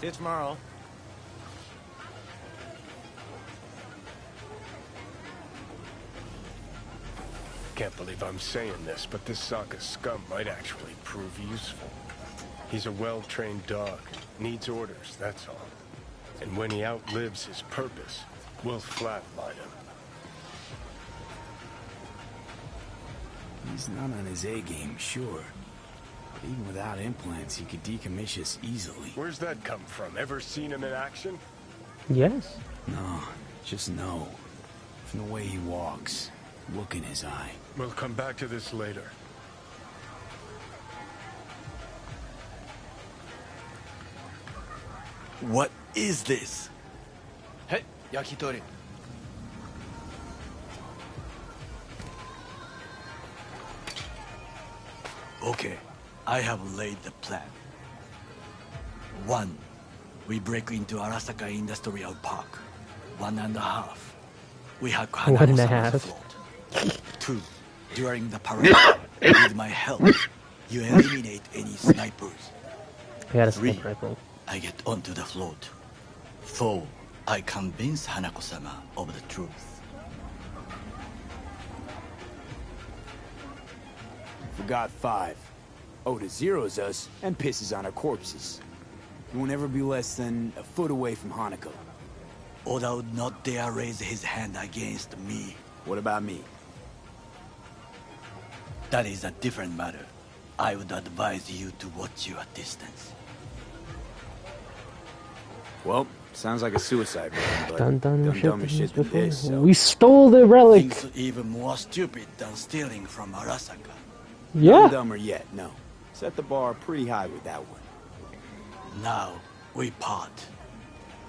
See you tomorrow. Can't believe I'm saying this, but this Sokka scum might actually prove useful. He's a well-trained dog. Needs orders, that's all. And when he outlives his purpose, we'll flatline him. He's not on his A-game, sure. But even without implants, he could decommission us easily. Where's that come from? Ever seen him in action? Yes. No, just no. From the way he walks, look in his eye. We'll come back to this later. What is this? Hey, yakitori. Okay, I have laid the plan. 1. We break into Arasaka Industrial Park. 1.5. We have 1.5. float. 2. During the parade, with my help, you eliminate any snipers. I got a 3. sniper rifle. I get onto the float. 4. I convince Hanako-sama of the truth. Forgot 5. Oda zeroes us and pisses on our corpses. You won't ever be less than a foot away from Hanako. Oda would not dare raise his hand against me. What about me? That is a different matter. I would advise you to watch your distance. Well, sounds like a suicide mission, but Done dumber shit than this, so... We stole the relic! Things even more stupid than stealing from Arasaka. Yeah. None dumber yet, no. Set the bar pretty high with that one. Now, we part.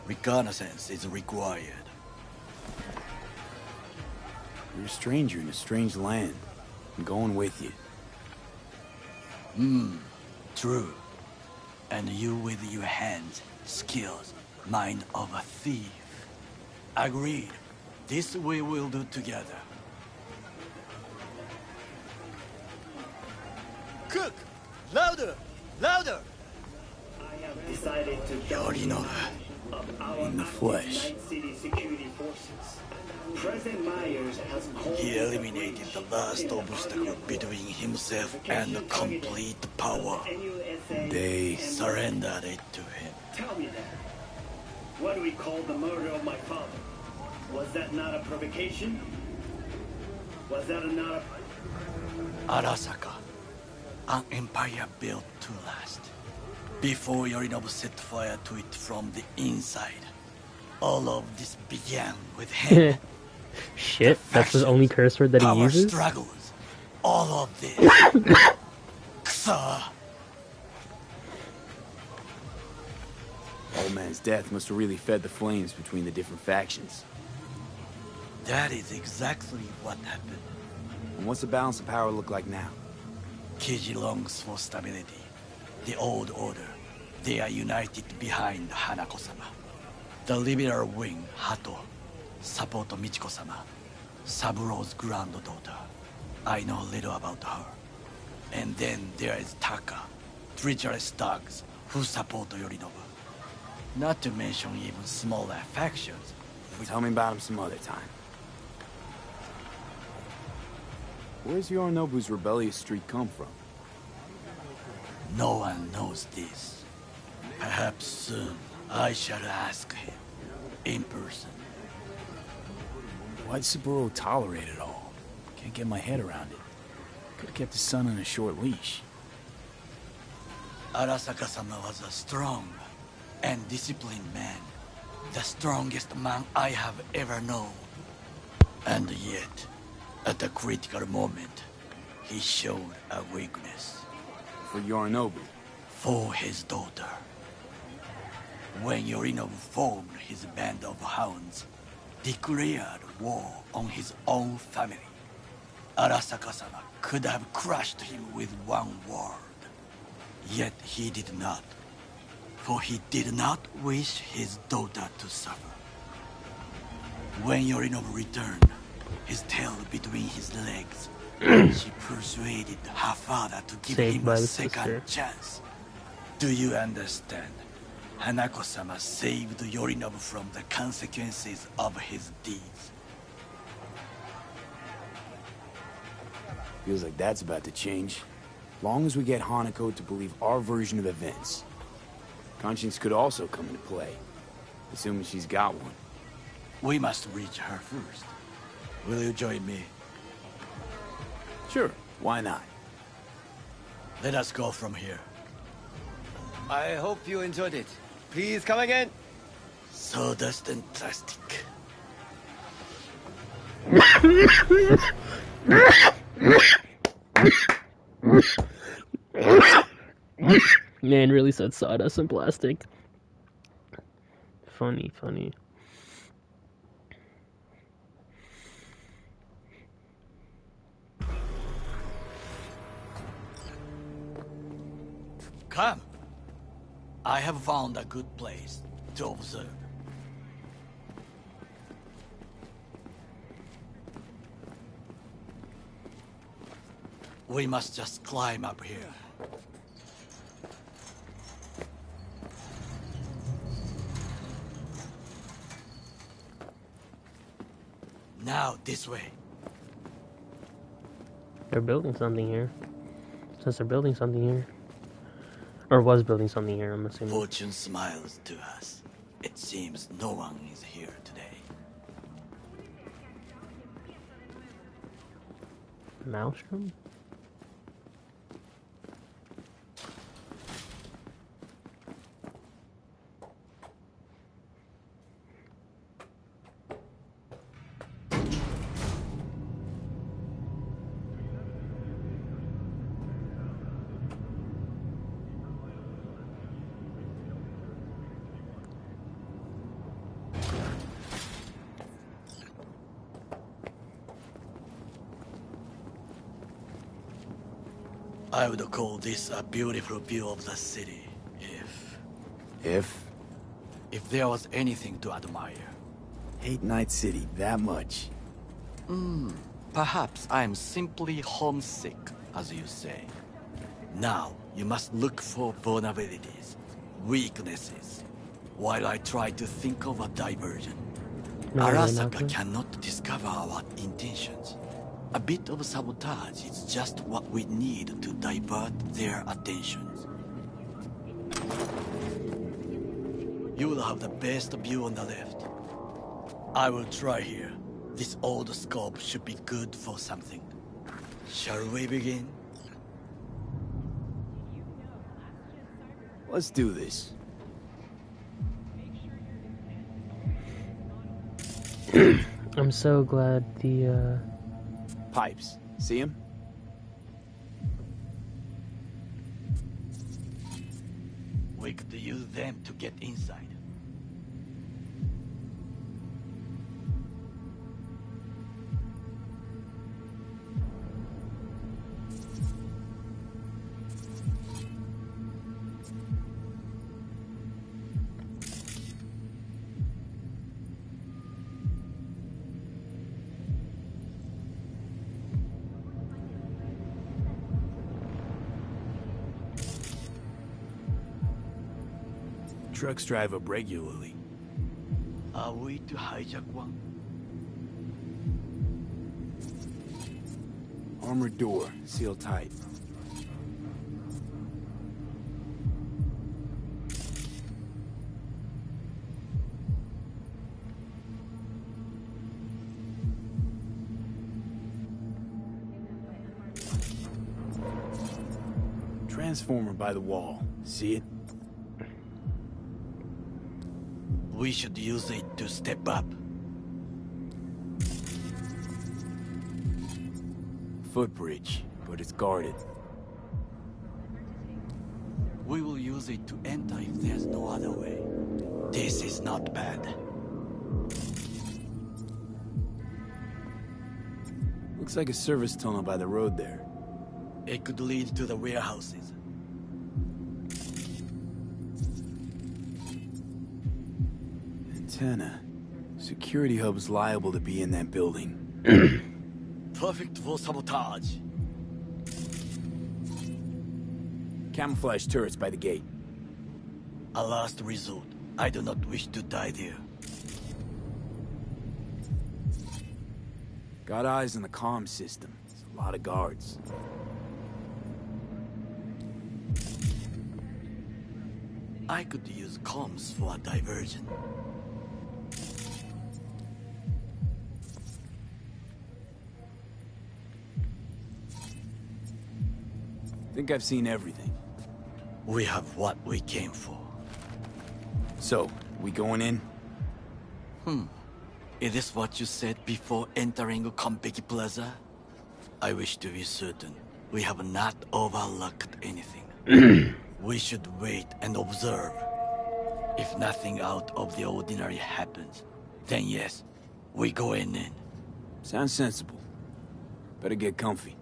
Reconnaissance is required. You're a stranger in a strange land. I'm going with you. True. And you with your hands, skills, mind of a thief. Agreed. This we will do together. Cook! Louder! Louder! I have decided to Yorinobu. of our In the flesh. Night City security forces. President Myers has called He eliminated the last obstacle between himself and complete power. They surrendered it to him. Tell me that. What do we call the murder of my father? Was that not a provocation? Was that not a... Arasaka, an empire built to last. Before Yorinobu set fire to it from the inside, all of this began with him. Shit, that's his only curse word that he Power uses? struggles, all of this. Ksa. Old man's death must have really fed the flames between the different factions. That is exactly what happened. And what's the balance of power look like now? Kiji longs for stability. The old order. They are united behind Hanako-sama. The liberal wing, Hato, support Michiko-sama, Saburo's granddaughter. I know little about her. And then there is Taka, treacherous thugs who support Yorinobu. Not to mention even smaller factions. Tell me about him some other time. Where's Yorinobu's rebellious streak come from? No one knows this. Perhaps soon I shall ask him in person. Why'd Saburo tolerate it all? Can't get my head around it. Could've kept his son on a short leash. Arasaka-sama was a strong and disciplined man. The strongest man I have ever known. And yet, at a critical moment, he showed a weakness. For Yorinobu? For his daughter. When Yorinobu formed his band of hounds, declared war on his own family, Arasaka-sama could have crushed him with one word. Yet he did not. For he did not wish his daughter to suffer. When Yorinobu returned, his tail between his legs, she persuaded her father to give Saved him by a the second sister. chance. Do you understand? Hanako-sama saved Yorinobu from the consequences of his deeds. Feels like that's about to change. Long as we get Hanako to believe our version of events. Conscience could also come into play, assuming she's got one. We must reach her first. Will you join me? Sure, why not? Let us go from here. I hope you enjoyed it. Please come again. Sawdust and plastic. Man really said sawdust and plastic. Funny, funny. Come. I have found a good place to observe. We must just climb up here. Now, this way. They're building something here. Since they're building something here. Or was building something here, I'm assuming. Fortune smiles to us. It seems no one is here today. Maelstrom? I would call this a beautiful view of the city, if there was anything to admire. Hate Night City that much. Perhaps I'm simply homesick, as you say. Now, you must look for vulnerabilities, weaknesses, while I try to think of a diversion. Arasaka cannot discover our intentions. A bit of sabotage is just what we need to divert their attentions. You will have the best view on the left. I will try here. This old scope should be good for something. Shall we begin? Let's do this. I'm so glad the Pipes. See him? We could use them to get inside. Trucks drive up regularly. Are we to hijack one? Armored door, sealed tight. Transformer by the wall. See it? We should use it to step up. Footbridge, but it's guarded. We will use it to enter if there's no other way. This is not bad. Looks like a service tunnel by the road there. It could lead to the warehouses. Antenna. Security hub's liable to be in that building. Perfect for sabotage. Camouflage turrets by the gate. A last resort. I do not wish to die there. Got eyes on the comm system. There's a lot of guards. I could use comms for a diversion. Think I've seen everything. We have what we came for. So, we going in? Is this what you said before entering Konpeki Plaza? I wish to be certain we have not overlooked anything. We should wait and observe. If nothing out of the ordinary happens, then yes, we go in. Sounds sensible. Better get comfy.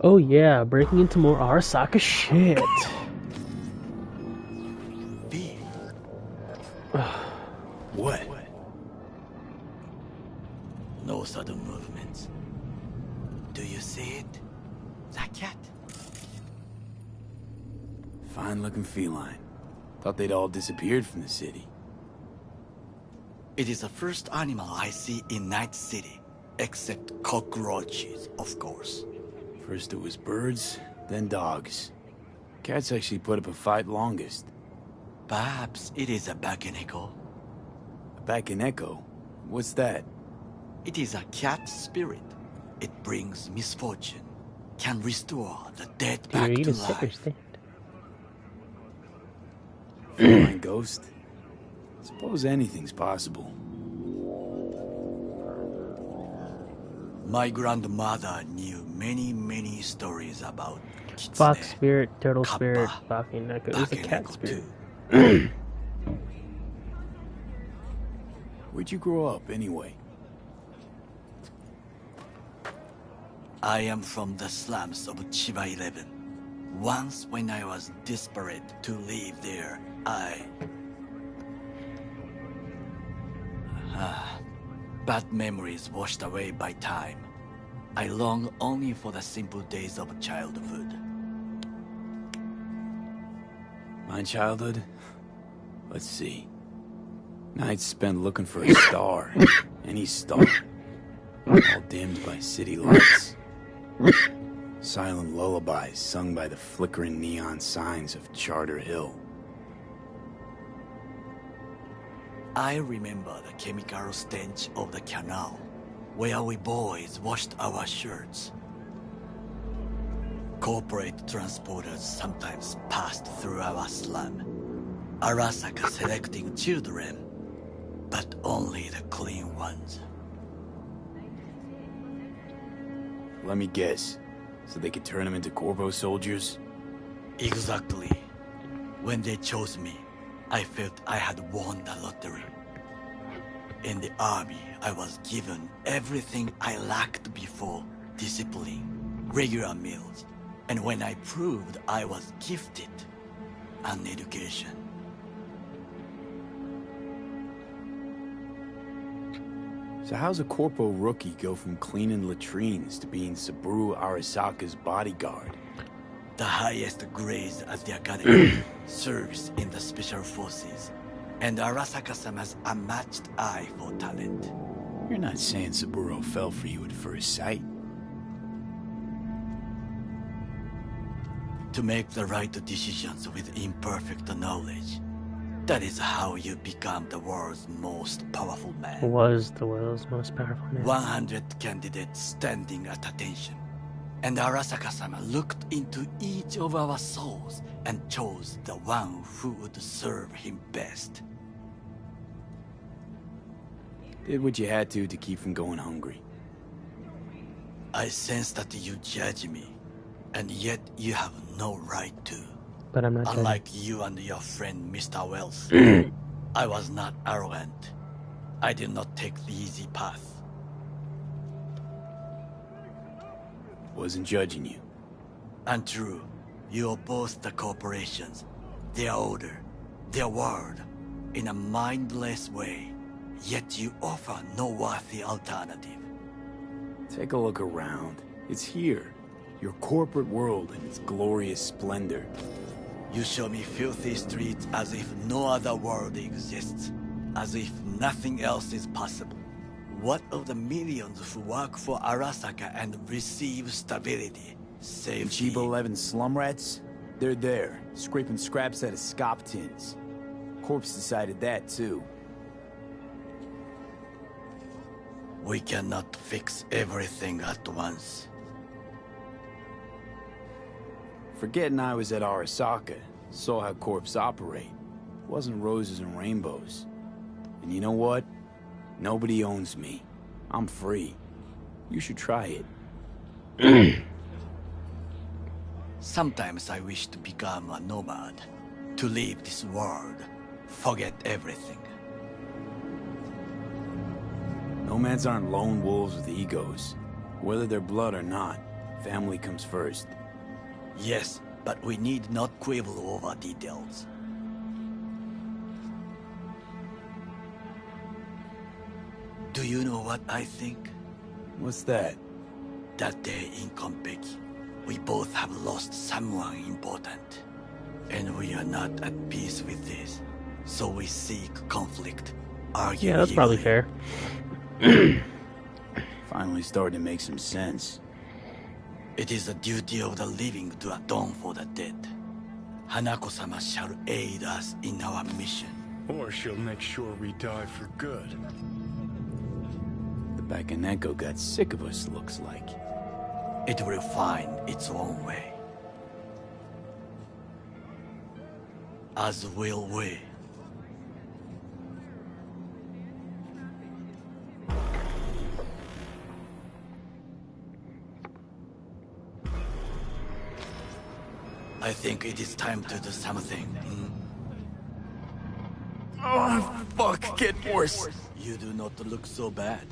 Oh yeah, breaking into more Arasaka shit. What? No sudden movements. Do you see it? That cat? Fine-looking feline. Thought they'd all disappeared from the city. It is the first animal I see in Night City, except cockroaches, of course. First it was birds, then dogs. Cats actually put up a fight longest. Perhaps it is a Bakeneko. A Bakeneko? What's that? It is a cat spirit. It brings misfortune, can restore the dead back to life. Feline ghost? Suppose anything's possible. My grandmother knew many stories about kitsune, Fox spirit, turtle kappa, spirit, Bakeneko. It was a cat spirit. Where'd you grow up, anyway? I am from the slums of pt11. Once when I was desperate to live there, bad memories washed away by time. I long only for the simple days of childhood. My childhood? Let's see. Nights spent looking for a star. Any star. All dimmed by city lights. Silent lullabies sung by the flickering neon signs of Charter Hill. I remember the chemical stench of the canal, where we boys washed our shirts. Corporate transporters sometimes passed through our slum. Arasaka selecting children, but only the clean ones. Let me guess. So they could turn them into Corpo soldiers? Exactly. When they chose me, I felt I had won the lottery. In the army, I was given everything I lacked before: discipline, regular meals, and when I proved I was gifted, an education. So how's a Corpo rookie go from cleaning latrines to being Saburo Arasaka's bodyguard? The highest grades at the academy, service in the special forces, and Arasaka-sama's unmatched eye for talent. You're not saying Saburo fell for you at first sight. To make the right decisions with imperfect knowledge. That is how you become the world's most powerful man. Was the world's most powerful man. 100 candidates standing at attention. And Arasaka-sama looked into each of our souls and chose the one who would serve him best. Did what you had to keep from going hungry. I sense that you judge me, and yet you have no right to. But I'm not Unlike you and your friend Mr. Wells, I was not arrogant. I did not take the easy path. Wasn't judging you. Untrue. You oppose the corporations, their order, their word, in a mindless way. Yet you offer no worthy alternative. Take a look around. It's here. Your corporate world in its glorious splendor. You show me filthy streets as if no other world exists. As if nothing else is possible. What of the millions who work for Arasaka and receive stability, safety? pt11 slum rats? They're there, scraping scraps out of scop tins. Corpse decided that too. We cannot fix everything at once. Forgetting I was at Arasaka, saw how corps operate. It wasn't roses and rainbows. And you know what? Nobody owns me. I'm free. You should try it. Sometimes I wish to become a nomad. To leave this world. Forget everything. Nomads aren't lone wolves with egos. Whether they're blood or not, family comes first. Yes, but we need not quibble over details. Do you know what I think? What's that? That day in Konpeki, we both have lost someone important. And we are not at peace with this. So we seek conflict, argue. Yeah, that's probably fair. Finally starting to make some sense. It is the duty of the living to atone for the dead. Hanako-sama shall aid us in our mission. Or she'll make sure we die for good. The Bakaneko got sick of us, looks like. It will find its own way. As will we. I think it is time to do something. Oh, fuck, get worse. You do not look so bad.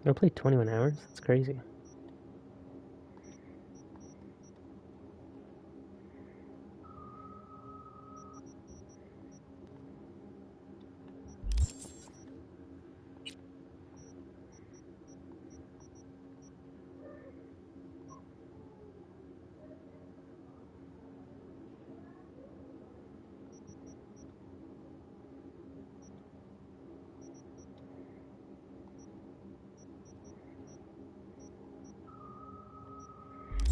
I played 21 hours? That's crazy.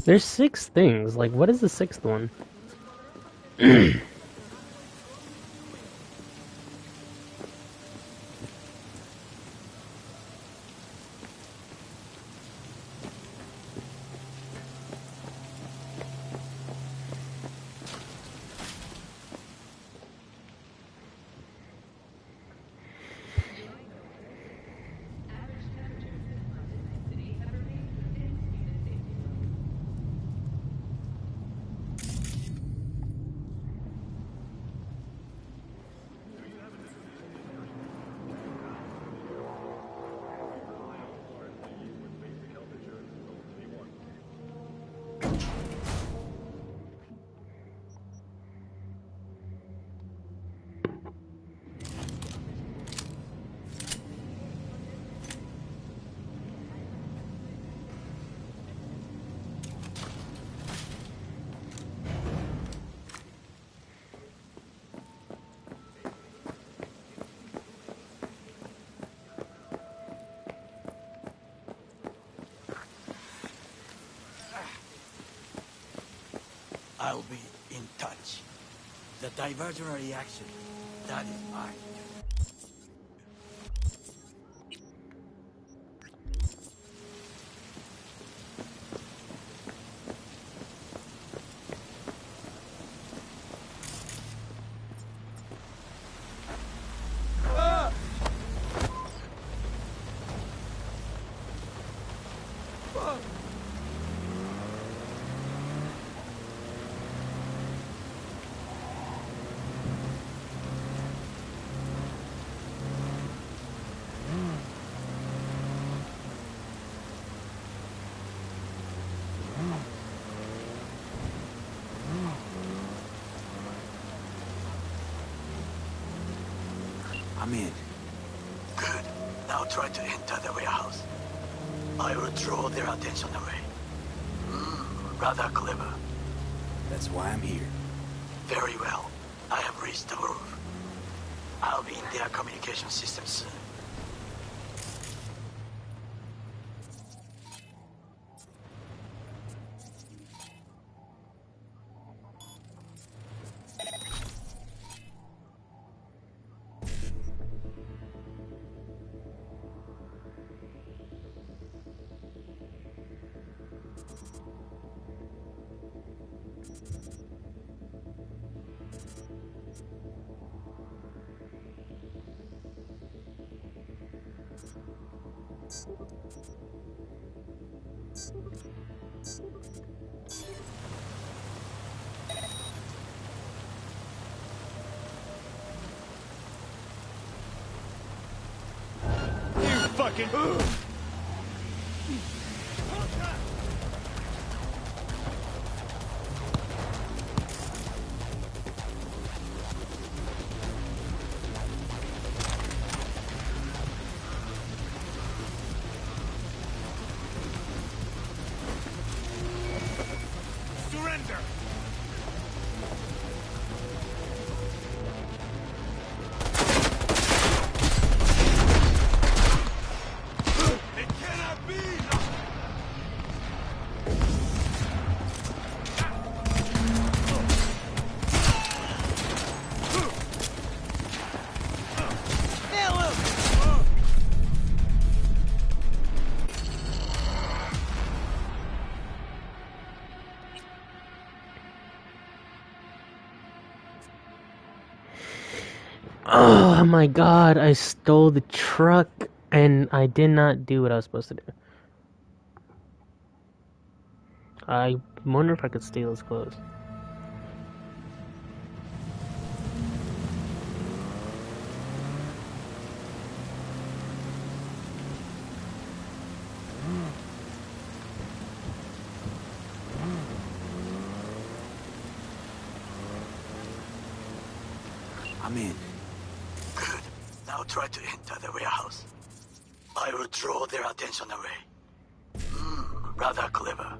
There's 6 things. Like, what is the 6th one? I'll be in touch. The diversionary reaction, that is mine. I'm in. Good. Now try to enter the warehouse. I will draw their attention away. Rather clever. That's why I'm here. Very well. I have reached the roof. I'll be in their communication system soon. Fucking. Surrender! It cannot be! Oh my god, I stole the truck and I did not do what I was supposed to do. I wonder if I could steal his clothes. I'm in. Good. Now try to enter the warehouse. I will draw their attention away. Rather clever.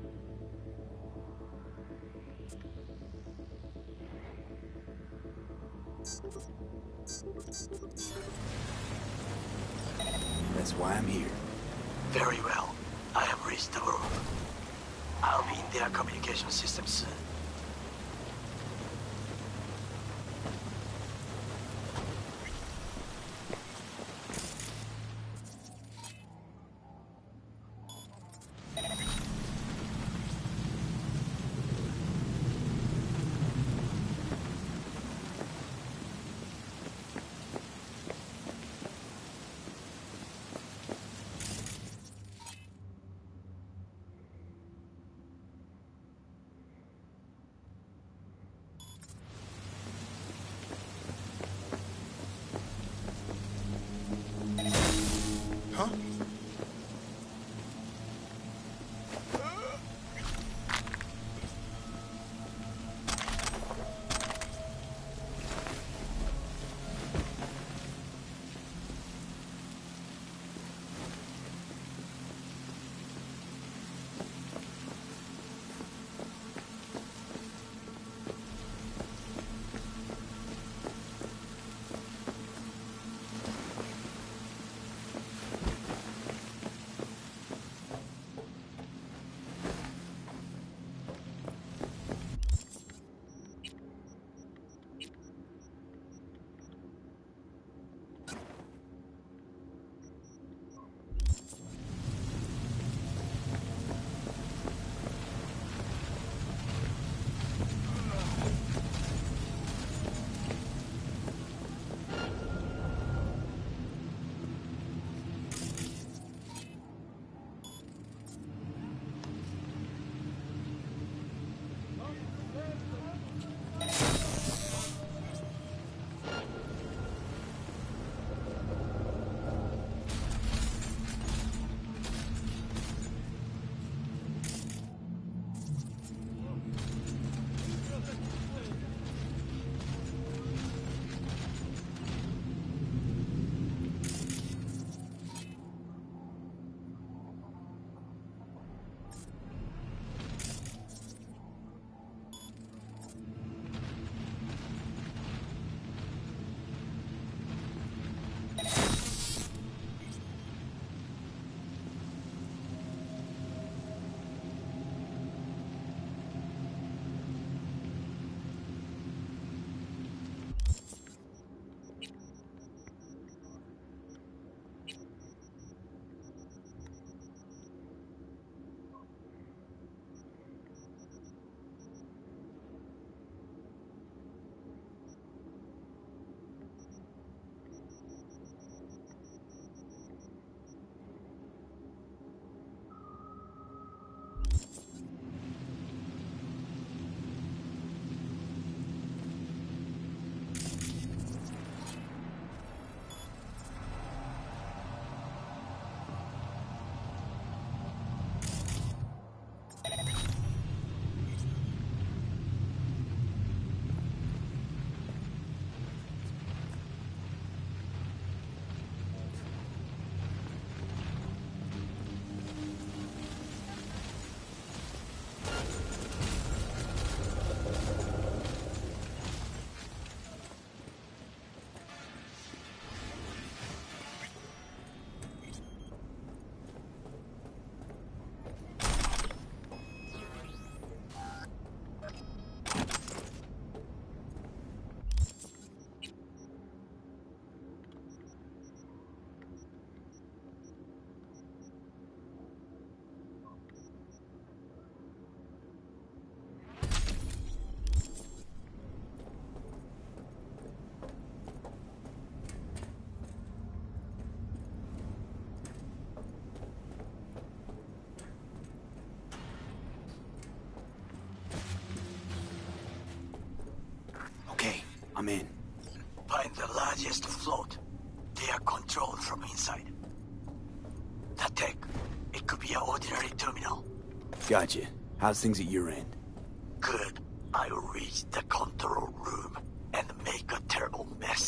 That's why I'm here. Very well. I have reached the room. I'll be in their communication system soon. Huh? I'm in. Find the largest float. They are controlled from inside. The tech. It could be an ordinary terminal. Gotcha. How's things at your end? Good. I will reach the control room and make a terrible mess.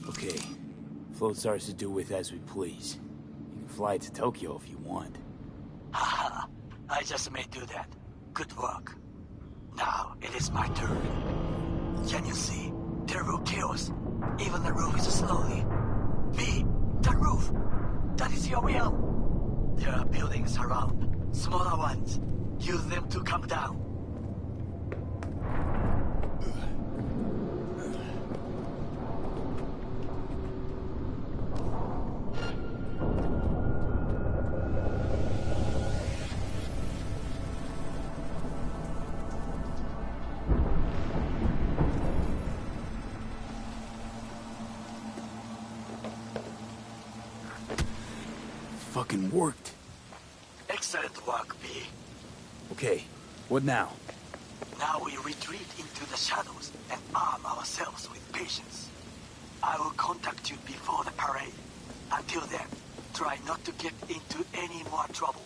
Okay. Float's ours to do with as we please. You can fly to Tokyo if you want. Haha, I just may do that. Good work. Now, it is my turn. Can you see? Terrible chaos. Even the roof is slowly. V, the roof! That is your will! There are buildings around. Smaller ones. Use them to come down. Fucking worked. Excellent work, V. Okay, what now? Now we retreat into the shadows and arm ourselves with patience. I will contact you before the parade. Until then, try not to get into any more trouble.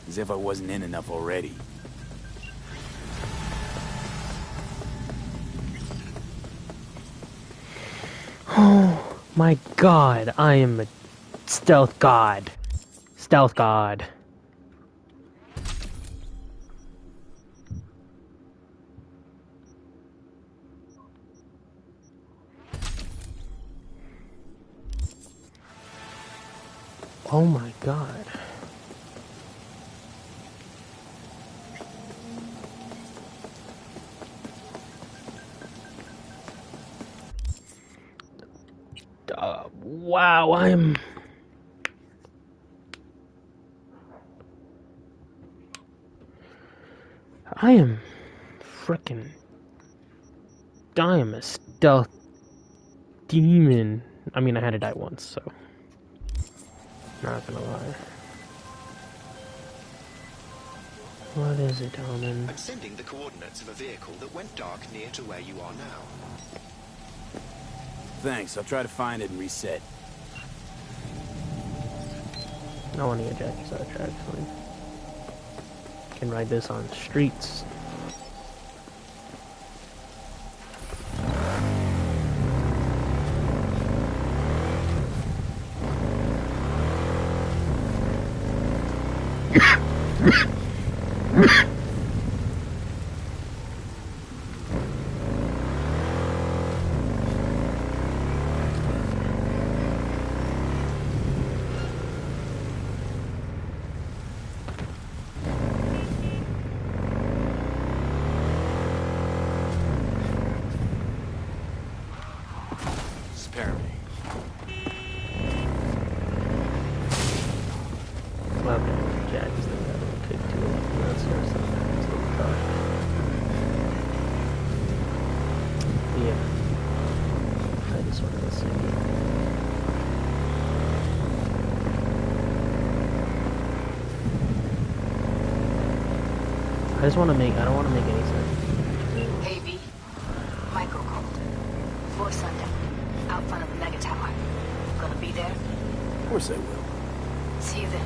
As if I wasn't in enough already. Oh my god, I am a stealth god. Stealth god. Oh my god. Wow, I am frickin' I am a stealth demon. I mean, I had to die once, so not gonna lie. What is it, Alman? I'm sending the coordinates of a vehicle that went dark near to where you are now. Thanks, I'll try to find it and reset. I want to get Jackie's out of track. Fine. Can ride this on streets. Spare me. Okay, Jackie's the guy that take too long. That's sort of stuff. That's what we thought. Yeah. I just wanted to see. I don't want to make any sense. Hey, V. Michael called. Before sundown. Out front of the Mega Tower. Gonna be there? Of course I will. See you then.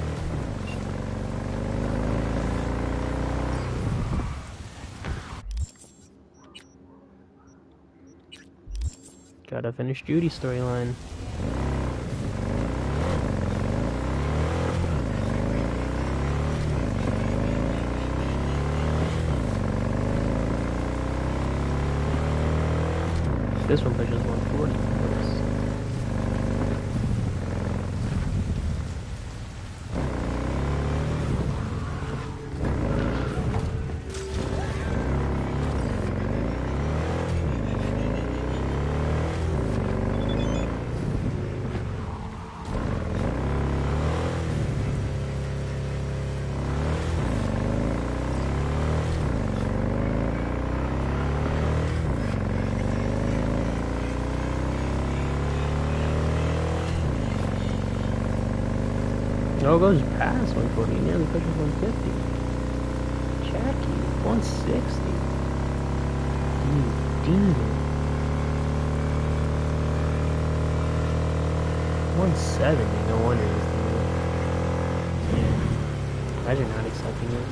Gotta finish Judy's storyline. This one pushes 140, of course. Oh, it goes past 140, nearly pushing 150. Jackie, 160. You demon. 170, no wonder he's doing it. Imagine not accepting this.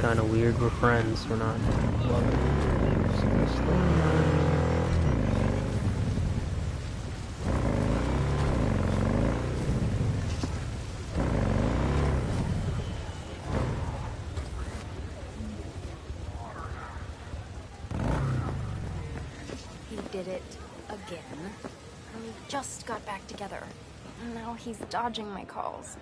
Kind of weird. We're friends. We're not lovers. He did it again. We just got back together. Now he's dodging my calls.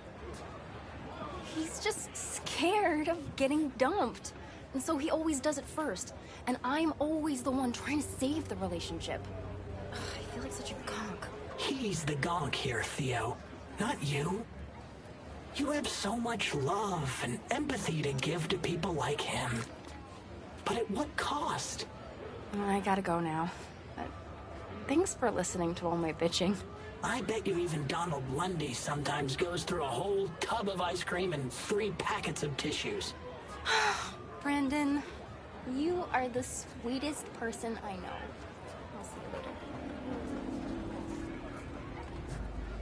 He's just scared of getting dumped. And so he always does it first. And I'm always the one trying to save the relationship. Ugh, I feel like such a gonk. He's the gonk here, Theo. Not you. You have so much love and empathy to give to people like him. But at what cost? I gotta go now. Thanks for listening to all my bitching. I bet you even Donald Lundy sometimes goes through a whole tub of ice cream and 3 packets of tissues. Brandon, you are the sweetest person I know. I'll see you later.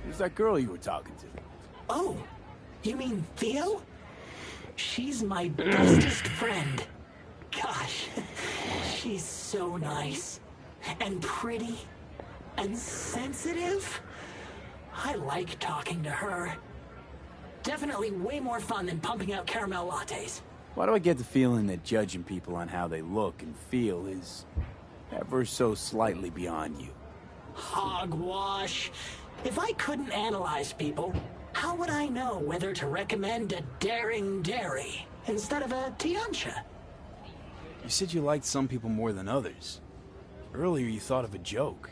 Who's that girl you were talking to? Oh, you mean Theo? She's my bestest friend. Gosh, she's so nice and pretty and sensitive. I like talking to her. Definitely way more fun than pumping out caramel lattes. Why do I get the feeling that judging people on how they look and feel is ever so slightly beyond you? Hogwash. If I couldn't analyze people, how would I know whether to recommend a daring dairy instead of a tiancha? You said you liked some people more than others. Earlier you thought of a joke.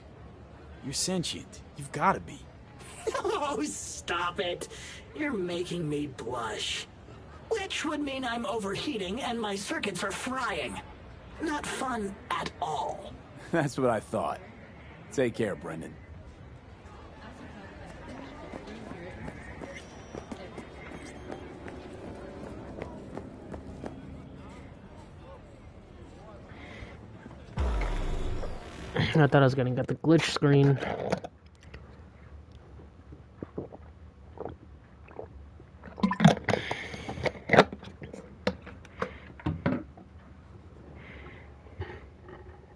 You're sentient. You've got to be. Oh, stop it. You're making me blush. Which would mean I'm overheating and my circuits are frying. Not fun at all. That's what I thought. Take care, Brendan. I thought I was gonna get the glitch screen.